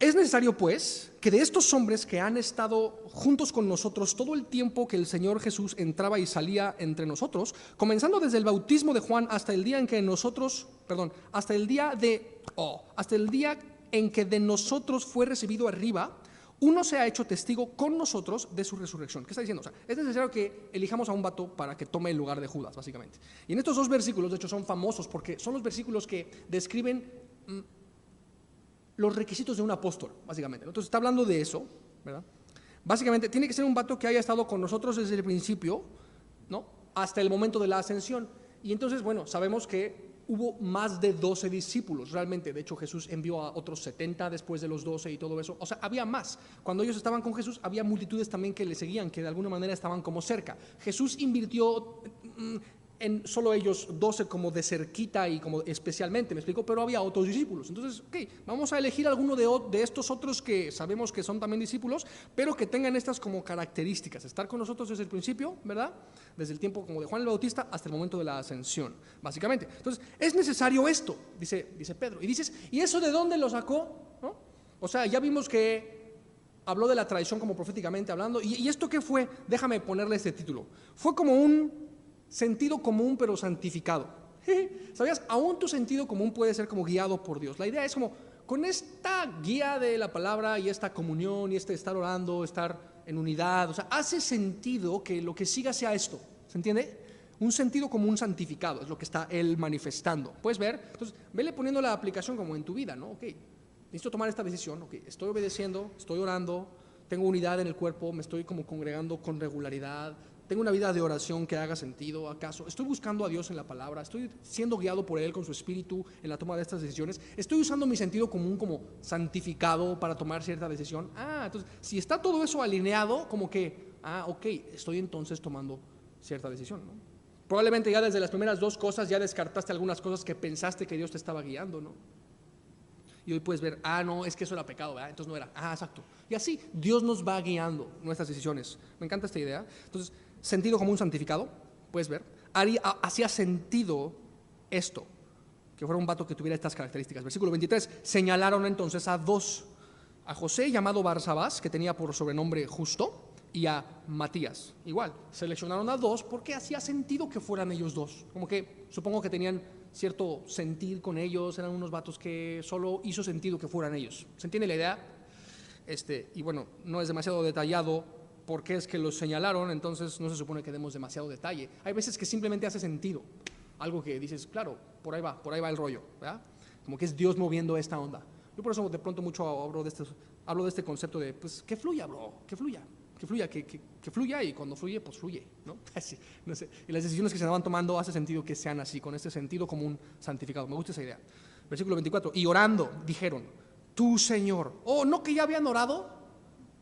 Speaker 1: Es necesario, pues, que de estos hombres que han estado juntos con nosotros todo el tiempo que el Señor Jesús entraba y salía entre nosotros, comenzando desde el bautismo de Juan hasta el día en que hasta el día en que de nosotros fue recibido arriba, uno se ha hecho testigo con nosotros de su resurrección. ¿Qué está diciendo? O sea, es necesario que elijamos a un vato para que tome el lugar de Judas, básicamente. Y en estos dos versículos, de hecho, son famosos porque son los versículos que describen los requisitos de un apóstol, básicamente. Entonces está hablando de eso, ¿verdad? Básicamente tiene que ser un vato que haya estado con nosotros desde el principio, ¿no?, hasta el momento de la ascensión. Y entonces, bueno, sabemos que hubo más de 12 discípulos realmente. De hecho, Jesús envió a otros 70 después de los 12 y todo eso. O sea, había más. Cuando ellos estaban con Jesús, había multitudes también que le seguían, que de alguna manera estaban como cerca. Jesús invirtió en solo ellos 12 como de cerquita y como especialmente, ¿me explico? Pero había otros discípulos. Entonces, ok, vamos a elegir alguno de estos otros que sabemos que son también discípulos, pero que tengan estas como características: estar con nosotros desde el principio, ¿verdad?, desde el tiempo como de Juan el Bautista hasta el momento de la ascensión, básicamente. Entonces, es necesario esto, dice Pedro. Y dices, ¿y eso de dónde lo sacó? ¿No? O sea, ya vimos que habló de la traición como proféticamente hablando. ¿Y esto qué fue? Déjame ponerle este título. Fue como un sentido común pero santificado. ¿Sabías? Aún tu sentido común puede ser como guiado por Dios. La idea es como, con esta guía de la palabra y esta comunión y estar orando, estar en unidad, o sea, hace sentido que lo que siga sea esto. ¿Se entiende? Un sentido común santificado es lo que está él manifestando. ¿Puedes ver? Entonces, vele poniendo la aplicación como en tu vida, ¿no? Ok, necesito tomar esta decisión, ok, estoy obedeciendo, estoy orando, tengo unidad en el cuerpo, me estoy como congregando con regularidad, tengo una vida de oración que haga sentido, ¿acaso? Estoy buscando a Dios en la palabra, estoy siendo guiado por Él con su espíritu en la toma de estas decisiones, estoy usando mi sentido común como santificado para tomar cierta decisión. Entonces, si está todo eso alineado, como que, ok, estoy entonces tomando cierta decisión, ¿no? Probablemente ya desde las primeras dos cosas ya descartaste algunas cosas que pensaste que Dios te estaba guiando, ¿no? Y hoy puedes ver, no, es que eso era pecado, ¿verdad? Entonces no era, exacto. Y así Dios nos va guiando nuestras decisiones. Me encanta esta idea. Entonces, sentido común santificado, puedes ver, hacía sentido esto, que fuera un vato que tuviera estas características. Versículo 23, señalaron entonces a dos, a José llamado Barsabás, que tenía por sobrenombre Justo, y a Matías. Igual, seleccionaron a dos porque hacía sentido que fueran ellos dos. Como que supongo que tenían cierto sentir con ellos, eran unos vatos que solo hizo sentido que fueran ellos. ¿Se entiende la idea? Y bueno, no es demasiado detallado por qué es que los señalaron, entonces no se supone que demos demasiado detalle. Hay veces que simplemente hace sentido, algo que dices, claro, por ahí va el rollo, ¿verdad? Como que es Dios moviendo esta onda. Yo por eso de pronto mucho hablo de este concepto de, pues, que fluya, bro, que fluya. Que fluya, y cuando fluye, pues fluye, ¿no? Así, no sé. Y las decisiones que se van tomando hace sentido que sean así, con este sentido común santificado. Me gusta esa idea. Versículo 24, y orando dijeron, tú Señor, no que ya habían orado,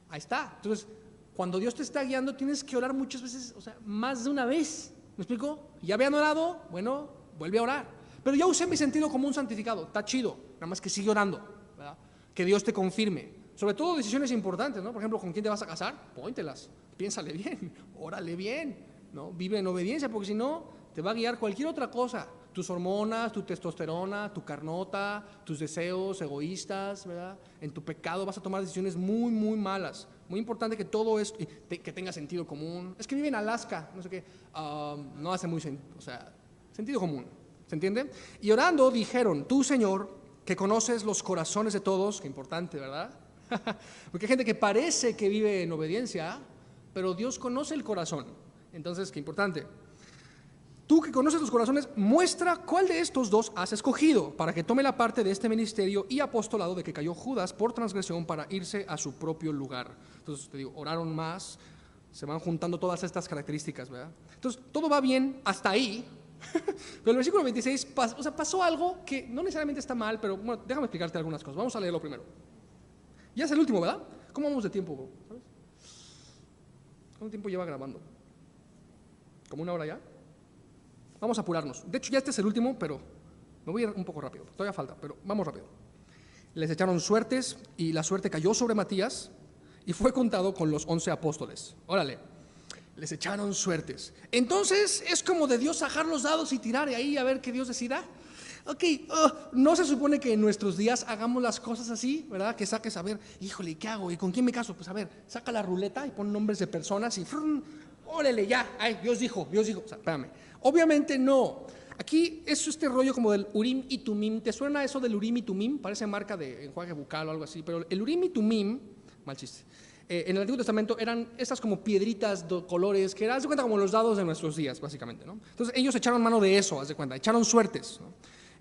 Speaker 1: ahí está. Entonces, cuando Dios te está guiando, tienes que orar muchas veces, o sea, más de una vez, ¿me explico? Ya habían orado, bueno, vuelve a orar. Pero ya usé mi sentido común santificado, está chido, nada más que sigue orando, ¿verdad? Que Dios te confirme. Sobre todo decisiones importantes, ¿no? Por ejemplo, ¿con quién te vas a casar? Póntelas, piénsale bien, órale bien, ¿no? Vive en obediencia, porque si no, te va a guiar cualquier otra cosa. Tus hormonas, tu testosterona, tu carnota, tus deseos egoístas, ¿verdad? En tu pecado vas a tomar decisiones muy, muy malas. Muy importante que todo esto, que tenga sentido común. Es que vive en Alaska, no sé qué, no hace muy sentido, o sea, sentido común, ¿se entiende? Y orando dijeron, tú Señor, que conoces los corazones de todos, qué importante, ¿verdad? Porque hay gente que parece que vive en obediencia, pero Dios conoce el corazón. Entonces, qué importante. Tú que conoces los corazones, muestra cuál de estos dos has escogido para que tome la parte de este ministerio y apostolado de que cayó Judas por transgresión para irse a su propio lugar. Entonces, te digo, oraron más, se van juntando todas estas características, ¿verdad? Entonces, todo va bien hasta ahí. Pero el versículo 26 pasó algo que no necesariamente está mal, pero bueno, déjame explicarte algunas cosas. Vamos a leerlo primero. Ya es el último, ¿verdad? ¿Cómo vamos de tiempo, bro? ¿Sabes? ¿Cuánto tiempo lleva grabando? ¿Como una hora ya? Vamos a apurarnos. De hecho, ya este es el último, pero me voy a ir un poco rápido. Todavía falta, pero vamos rápido. Les echaron suertes y la suerte cayó sobre Matías y fue contado con los 11 apóstoles. Órale, les echaron suertes. Entonces, es como de Dios sacar los dados y tirar ahí a ver qué Dios decida. Ok, no se supone que en nuestros días hagamos las cosas así, ¿verdad? Que saques a ver, híjole, ¿qué hago? ¿Y con quién me caso? Pues a ver, saca la ruleta y pon nombres de personas y órale, ya, ay, Dios dijo, o sea, espérame. Obviamente no. Aquí es este rollo como del Urim y Tumim. ¿Te suena eso del Urim y Tumim? Parece marca de enjuague bucal o algo así, pero el Urim y Tumim, mal chiste, en el Antiguo Testamento eran esas como piedritas de colores que eran, haz de cuenta, como los dados de nuestros días, básicamente, ¿no? Entonces ellos echaron mano de eso, haz de cuenta, echaron suertes, ¿no?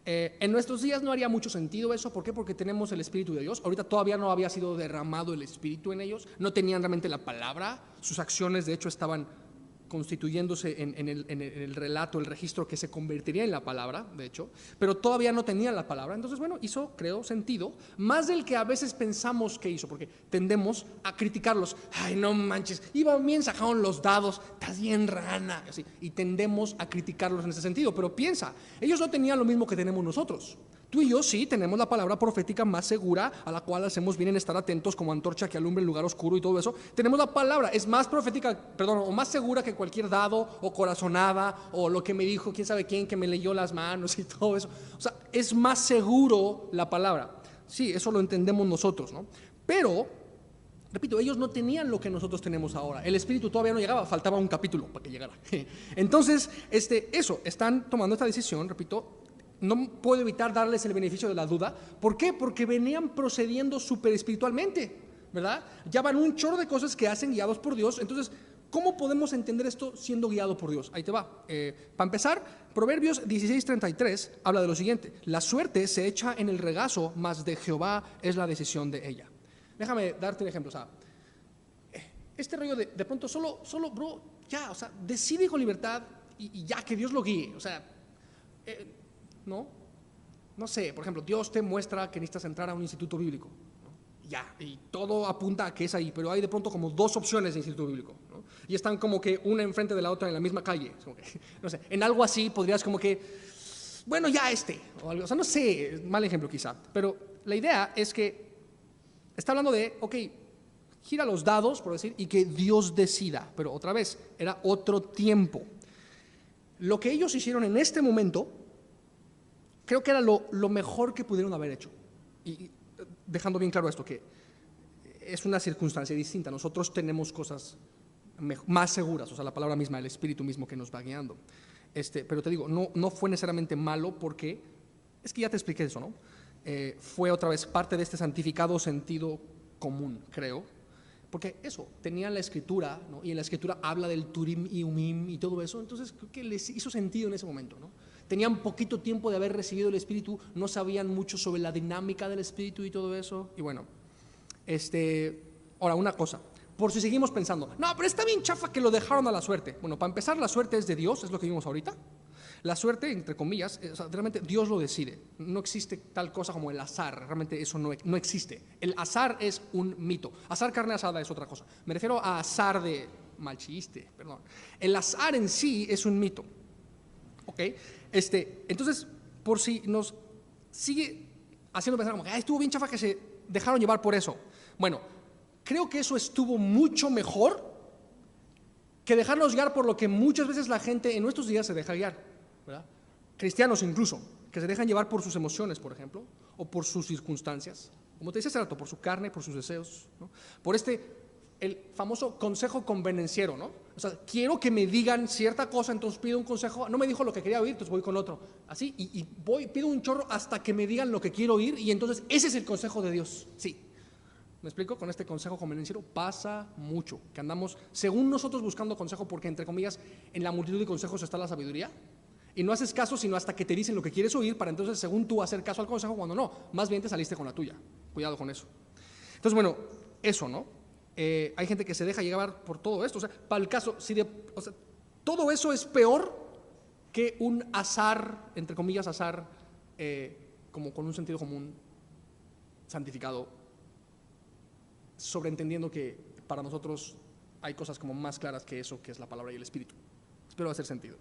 Speaker 1: En nuestros días no haría mucho sentido eso. ¿Por qué? Porque tenemos el Espíritu de Dios. Ahorita todavía no había sido derramado el Espíritu en ellos. No tenían realmente la palabra. Sus acciones, de hecho, estaban constituyéndose en el relato, el registro que se convertiría en la palabra, de hecho, pero todavía no tenían la palabra. Entonces, bueno, hizo, creo, sentido, más del que a veces pensamos que hizo, porque tendemos a criticarlos. Ay, no manches, iban bien, sacaron los dados, estás bien rana, así, y tendemos a criticarlos en ese sentido. Pero piensa, ellos no tenían lo mismo que tenemos nosotros. Tú y yo sí tenemos la palabra profética más segura, a la cual hacemos bien en estar atentos como antorcha que alumbra el lugar oscuro y todo eso. Tenemos la palabra, es más profética, perdón, o más segura que cualquier dado o corazonada o lo que me dijo quién sabe quién que me leyó las manos y todo eso. O sea, es más seguro la palabra. Sí, eso lo entendemos nosotros, ¿no? Pero, repito, ellos no tenían lo que nosotros tenemos ahora. El Espíritu todavía no llegaba, faltaba un capítulo para que llegara. Entonces, están tomando esta decisión, repito. No puedo evitar darles el beneficio de la duda. ¿Por qué? Porque venían procediendo súper espiritualmente, ¿verdad? Ya van un chorro de cosas que hacen guiados por Dios. Entonces, ¿cómo podemos entender esto siendo guiado por Dios? Ahí te va. Para empezar, Proverbios 16:33 habla de lo siguiente: la suerte se echa en el regazo, mas de Jehová es la decisión de ella. Déjame darte un ejemplo. O sea, este rollo de pronto solo, bro, ya, o sea, decide con libertad y ya, que Dios lo guíe. O sea, no sé, por ejemplo, Dios te muestra que necesitas entrar a un instituto bíblico, ¿no? Ya, y todo apunta a que es ahí, pero hay de pronto como dos opciones de instituto bíblico, ¿no? Y están como que una enfrente de la otra en la misma calle. Es como que, no sé, en algo así podrías como que, bueno, ya o algo, o sea, no sé, mal ejemplo quizá, pero la idea es que está hablando de, ok, gira los dados, por decir, y que Dios decida, pero otra vez, era otro tiempo. Lo que ellos hicieron en este momento, creo que era lo mejor que pudieron haber hecho. Y dejando bien claro esto, que es una circunstancia distinta. Nosotros tenemos cosas más seguras, o sea, la palabra misma, el Espíritu mismo que nos va guiando. Pero te digo, no fue necesariamente malo, porque, es que ya te expliqué eso, ¿no? Fue otra vez parte de este santificado sentido común, creo. Porque eso, tenían la escritura, ¿no? Y en la escritura habla del Turim y Umim y todo eso, entonces creo que les hizo sentido en ese momento, ¿no? Tenían poquito tiempo de haber recibido el Espíritu, no sabían mucho sobre la dinámica del Espíritu y todo eso, y bueno, ahora una cosa, por si seguimos pensando, no, pero está bien chafa que lo dejaron a la suerte. Bueno, para empezar, la suerte es de Dios, es lo que vimos ahorita. La suerte, entre comillas, o sea, realmente Dios lo decide. No existe tal cosa como el azar, realmente eso no existe. El azar es un mito. Azar carne asada es otra cosa. Me refiero a azar de mal chiste, perdón. El azar en sí es un mito. ¿Ok? Entonces, por si nos sigue haciendo pensar como que estuvo bien chafa que se dejaron llevar por eso. Bueno, creo que eso estuvo mucho mejor que dejarnos guiar por lo que muchas veces la gente en nuestros días se deja guiar, ¿verdad? Cristianos incluso, que se dejan llevar por sus emociones, por ejemplo, o por sus circunstancias, como te decía hace rato, por su carne, por sus deseos, ¿no? Por el famoso consejo convenenciero, ¿no? O sea, quiero que me digan cierta cosa, entonces pido un consejo, no me dijo lo que quería oír, entonces voy con otro, así, y pido un chorro hasta que me digan lo que quiero oír, y entonces ese es el consejo de Dios. Sí, ¿me explico? Con este consejo convenenciero pasa mucho, que andamos, según nosotros, buscando consejo, porque entre comillas, en la multitud de consejos está la sabiduría, y no haces caso sino hasta que te dicen lo que quieres oír, para entonces, según tú, hacer caso al consejo, cuando no, más bien te saliste con la tuya. Cuidado con eso. Entonces, bueno, eso, ¿no? Hay gente que se deja llevar por todo esto. O sea, para el caso, todo eso es peor que un azar, entre comillas, azar, como con un sentido común santificado, sobreentendiendo que para nosotros hay cosas como más claras que eso, que es la palabra y el Espíritu. Espero hacer sentido.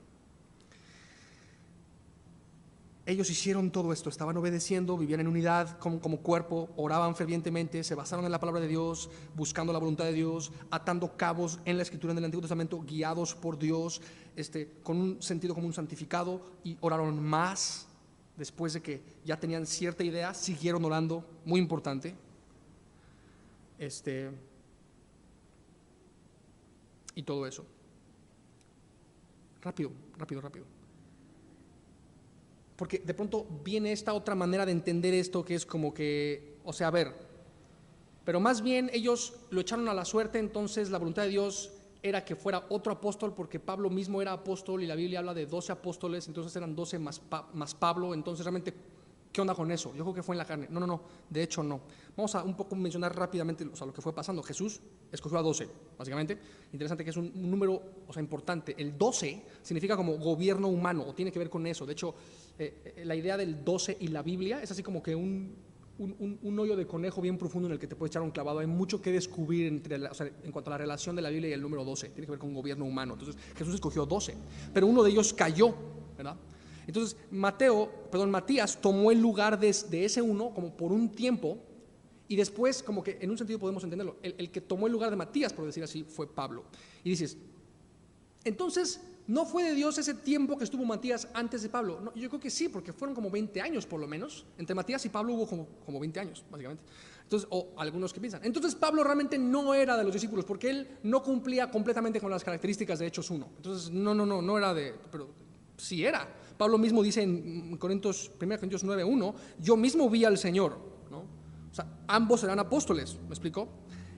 Speaker 1: Ellos hicieron todo esto, estaban obedeciendo, vivían en unidad como cuerpo, oraban fervientemente, se basaron en la palabra de Dios, buscando la voluntad de Dios, atando cabos en la escritura en el Antiguo Testamento, guiados por Dios, con un sentido común santificado, y oraron más. Después de que ya tenían cierta idea, siguieron orando, muy importante. Y todo eso. Rápido. Porque de pronto viene esta otra manera de entender esto, que es como que, o sea, a ver, pero más bien ellos lo echaron a la suerte, entonces la voluntad de Dios era que fuera otro apóstol, porque Pablo mismo era apóstol y la Biblia habla de 12 apóstoles, entonces eran 12 más Pablo, entonces realmente, ¿qué onda con eso? Yo creo que fue en la carne. No, de hecho no. Vamos a un poco mencionar rápidamente, o sea, lo que fue pasando. Jesús escogió a 12, básicamente. Interesante que es un número, o sea, importante. El 12 significa como gobierno humano, o tiene que ver con eso. De hecho, la idea del 12 y la Biblia es así como que un hoyo de conejo bien profundo en el que te puedes echar un clavado. Hay mucho que descubrir o sea, en cuanto a la relación de la Biblia y el número 12. Tiene que ver con gobierno humano. Entonces, Jesús escogió 12, pero uno de ellos cayó, ¿verdad? Entonces, Matías tomó el lugar de ese uno como por un tiempo, y después, como que en un sentido podemos entenderlo, el que tomó el lugar de Matías, por decir así, fue Pablo. Y dices, entonces, ¿no fue de Dios ese tiempo que estuvo Matías antes de Pablo? No, yo creo que sí, porque fueron como 20 años por lo menos. Entre Matías y Pablo hubo como 20 años, básicamente. Entonces, o algunos que piensan, entonces Pablo realmente no era de los discípulos, porque él no cumplía completamente con las características de Hechos 1. Entonces, no era pero sí era. Pablo mismo dice en 1 Corintios 9:1, yo mismo vi al Señor, ¿no? O sea, ambos eran apóstoles, ¿me explicó?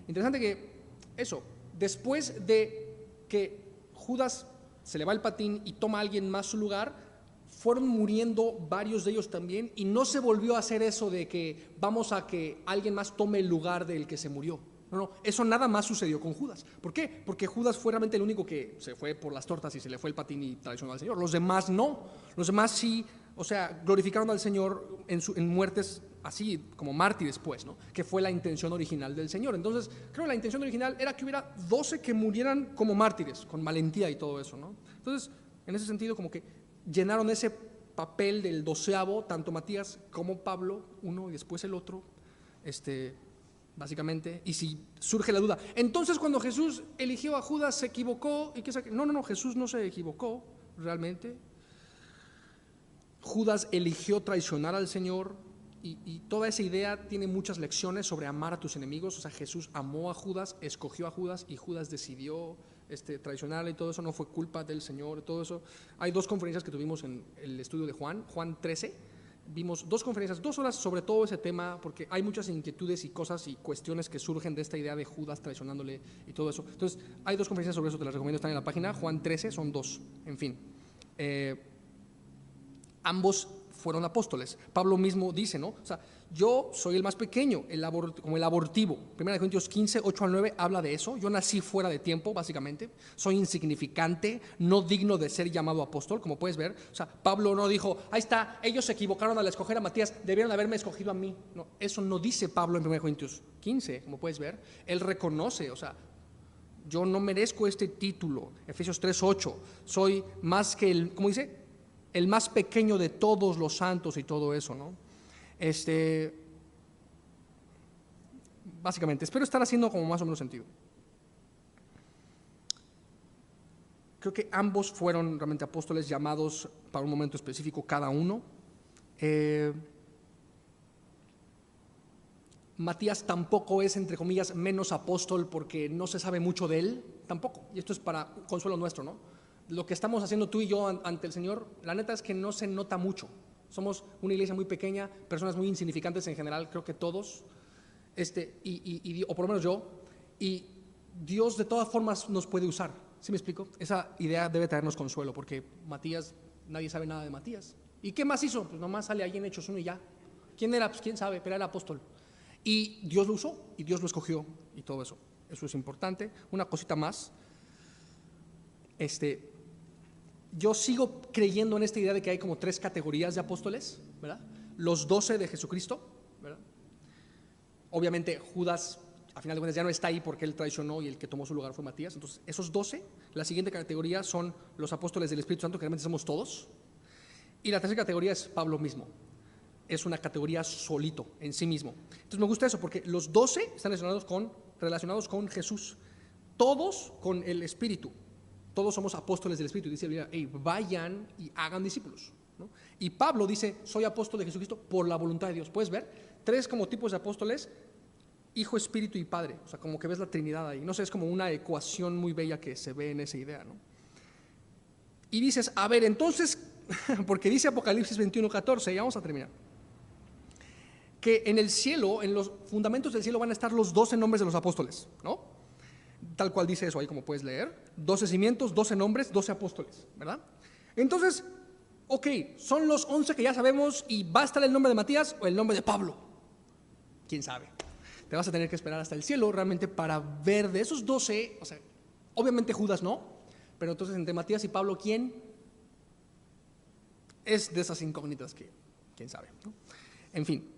Speaker 1: Interesante que eso, después de que Judas se le va el patín y toma a alguien más su lugar, fueron muriendo varios de ellos también, y no se volvió a hacer eso de que vamos a que alguien más tome el lugar del que se murió. No, eso nada más sucedió con Judas. ¿Por qué? Porque Judas fue realmente el único que se fue por las tortas y se le fue el patín y traicionó al Señor. Los demás no. Los demás sí, o sea, glorificaron al Señor en muertes así como mártires, pues, ¿no? Que fue la intención original del Señor. Entonces, creo que la intención original era que hubiera 12 que murieran como mártires, con valentía y todo eso, ¿no? Entonces, en ese sentido, como que llenaron ese papel del 12avo, tanto Matías como Pablo, uno y después el otro, básicamente. Y si surge la duda, entonces cuando Jesús eligió a Judas, ¿se equivocó? ¿Y qué no, Jesús no se equivocó realmente. Judas eligió traicionar al Señor, y toda esa idea tiene muchas lecciones sobre amar a tus enemigos. O sea, Jesús amó a Judas, escogió a Judas, y Judas decidió traicionarle, y todo eso no fue culpa del Señor, todo eso. Hay 2 conferencias que tuvimos en el estudio de Juan 13. Vimos 2 conferencias, 2 horas sobre todo ese tema, porque hay muchas inquietudes y cosas y cuestiones que surgen de esta idea de Judas traicionándole y todo eso. Entonces, hay 2 conferencias sobre eso, te las recomiendo, están en la página. Juan 13, son 2, en fin. Ambos fueron apóstoles. Pablo mismo dice, ¿no? O sea, yo soy el más pequeño, como el abortivo. 1 Corintios 15, 8 al 9 habla de eso. Yo nací fuera de tiempo, básicamente. Soy insignificante, no digno de ser llamado apóstol, como puedes ver. O sea, Pablo no dijo, ahí está, ellos se equivocaron al escoger a Matías, debieron haberme escogido a mí. No, eso no dice Pablo en 1 Corintios 15, como puedes ver. Él reconoce, o sea, yo no merezco este título. Efesios 3, 8. Soy más que el, ¿cómo dice? El más pequeño de todos los santos y todo eso, ¿no? Básicamente, espero estar haciendo como más o menos sentido. Creo que ambos fueron realmente apóstoles llamados para un momento específico cada uno. Matías tampoco es, entre comillas, menos apóstol porque no se sabe mucho de él, tampoco. Y esto es para consuelo nuestro, ¿no? Lo que estamos haciendo tú y yo ante el Señor, la neta es que no se nota mucho. Somos una iglesia muy pequeña, personas muy insignificantes en general, creo que todos, o por lo menos yo, y Dios de todas formas nos puede usar. ¿Sí me explico? Esa idea debe traernos consuelo, porque Matías, nadie sabe nada de Matías. ¿Y qué más hizo? Pues nomás sale ahí en Hechos 1 y ya. ¿Quién era? Pues quién sabe, pero era apóstol. Y Dios lo usó, y Dios lo escogió, y todo eso. Eso es importante. Una cosita más. Yo sigo creyendo en esta idea de que hay como 3 categorías de apóstoles, ¿verdad? Los 12 de Jesucristo, ¿verdad? Obviamente Judas, a final de cuentas, ya no está ahí porque él traicionó y el que tomó su lugar fue Matías. Entonces, esos 12, la siguiente categoría son los apóstoles del Espíritu Santo, que realmente somos todos. Y la tercera categoría es Pablo mismo. Es una categoría solito, en sí mismo. Entonces me gusta eso, porque los 12 están relacionados con Jesús. Todos con el Espíritu. Todos somos apóstoles del Espíritu. Dice, mira, hey, vayan y hagan discípulos, ¿no? Y Pablo dice, soy apóstol de Jesucristo por la voluntad de Dios. ¿Puedes ver? 3 como tipos de apóstoles: Hijo, Espíritu y Padre. O sea, como que ves la Trinidad ahí. No sé, es como una ecuación muy bella que se ve en esa idea, ¿no? Y dices, a ver, entonces, porque dice Apocalipsis 21:14, y vamos a terminar, que en el cielo, en los fundamentos del cielo van a estar los 12 nombres de los apóstoles, ¿no? Tal cual dice eso ahí, como puedes leer. 12 cimientos, 12 nombres, 12 apóstoles, ¿verdad? Entonces, ok, son los 11 que ya sabemos, y ¿va a estar el nombre de Matías o el nombre de Pablo? ¿Quién sabe? Te vas a tener que esperar hasta el cielo realmente para ver de esos 12, o sea, obviamente Judas no, pero entonces entre Matías y Pablo, ¿quién? Es de esas incógnitas que, ¿quién sabe?, ¿no? En fin.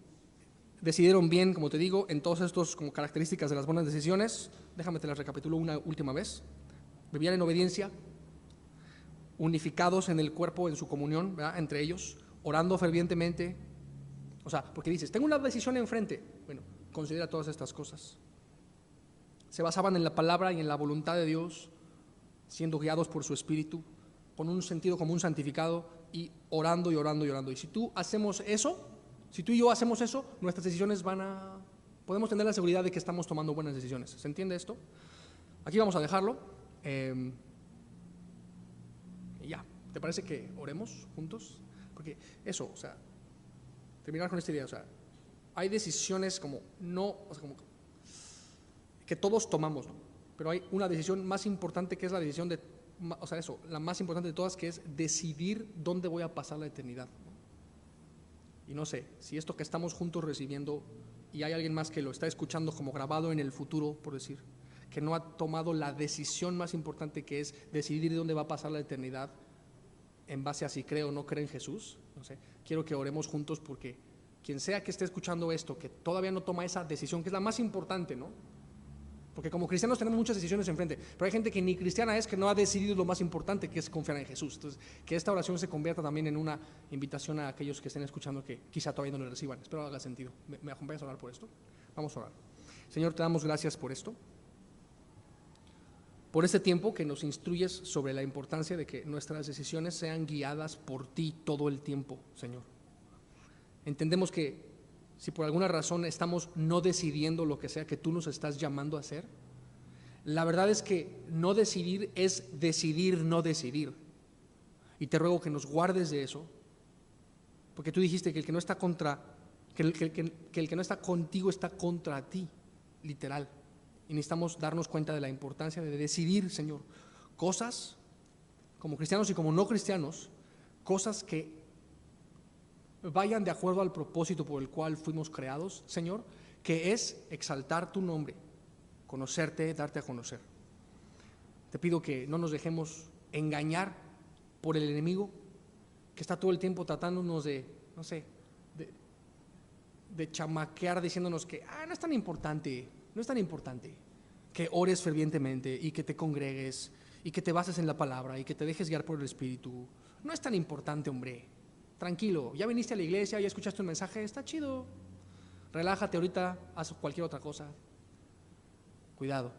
Speaker 1: Decidieron bien, como te digo, en todas estas como características de las buenas decisiones. Déjame te las recapitulo una última vez. Vivían en obediencia, unificados en el cuerpo, en su comunión, ¿verdad?, entre ellos, orando fervientemente. O sea, porque dices, tengo una decisión enfrente. Bueno, considera todas estas cosas. Se basaban en la palabra y en la voluntad de Dios, siendo guiados por su Espíritu, con un sentido común santificado, y orando y orando y orando. Y si tú hacemos eso, si tú y yo hacemos eso, nuestras decisiones podemos tener la seguridad de que estamos tomando buenas decisiones. ¿Se entiende esto? Aquí vamos a dejarlo. Y ya, ¿te parece que oremos juntos? Porque eso, o sea, terminar con esta idea, o sea, hay decisiones como que todos tomamos, ¿no? pero hay una decisión más importante que es la decisión de, o sea, la más importante de todas, que es decidir dónde voy a pasar la eternidad. Y no sé, si esto que estamos juntos recibiendo y hay alguien más que lo está escuchando como grabado en el futuro, por decir, que no ha tomado la decisión más importante, que es decidir dónde va a pasar la eternidad en base a si cree o no cree en Jesús, no sé, quiero que oremos juntos porque quien sea que esté escuchando esto, que todavía no toma esa decisión, que es la más importante, ¿no? Porque como cristianos tenemos muchas decisiones enfrente, pero hay gente que ni cristiana es, que no ha decidido lo más importante, que es confiar en Jesús. Entonces, que esta oración se convierta también en una invitación a aquellos que estén escuchando que quizá todavía no le reciban. Espero haga sentido. ¿Me acompañas a orar por esto? Vamos a orar. Señor, te damos gracias por esto, por este tiempo que nos instruyes sobre la importancia de que nuestras decisiones sean guiadas por ti todo el tiempo, Señor. Entendemos que si por alguna razón estamos no decidiendo lo que sea que tú nos estás llamando a hacer, la verdad es que no decidir es decidir no decidir. Y te ruego que nos guardes de eso, porque tú dijiste que el que no está el que no está contigo está contra ti, literal. Y necesitamos darnos cuenta de la importancia de decidir, Señor, cosas como cristianos y como no cristianos, cosas que vayan de acuerdo al propósito por el cual fuimos creados, Señor, que es exaltar tu nombre, conocerte, darte a conocer. Te pido que no nos dejemos engañar por el enemigo, que está todo el tiempo tratándonos de, no sé, de chamaquear, diciéndonos que no es tan importante, no es tan importante que ores fervientemente y que te congregues y que te bases en la palabra y que te dejes guiar por el Espíritu. No es tan importante, hombre. Tranquilo, ya viniste a la iglesia, ya escuchaste un mensaje, está chido. Relájate ahorita, haz cualquier otra cosa. Cuidado.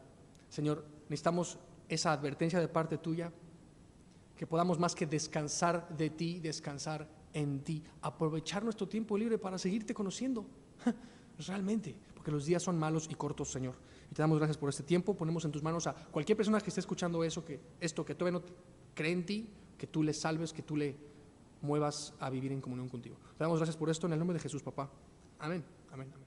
Speaker 1: Señor, necesitamos esa advertencia de parte tuya, que podamos más que descansar de ti, descansar en ti, aprovechar nuestro tiempo libre para seguirte conociendo, realmente, porque los días son malos y cortos, Señor. Y te damos gracias por este tiempo. Ponemos en tus manos a cualquier persona que esté escuchando que todavía no cree en ti, que tú le salves, que tú le muevas a vivir en comunión contigo. Te damos gracias por esto en el nombre de Jesús, papá. Amén, amén, amén.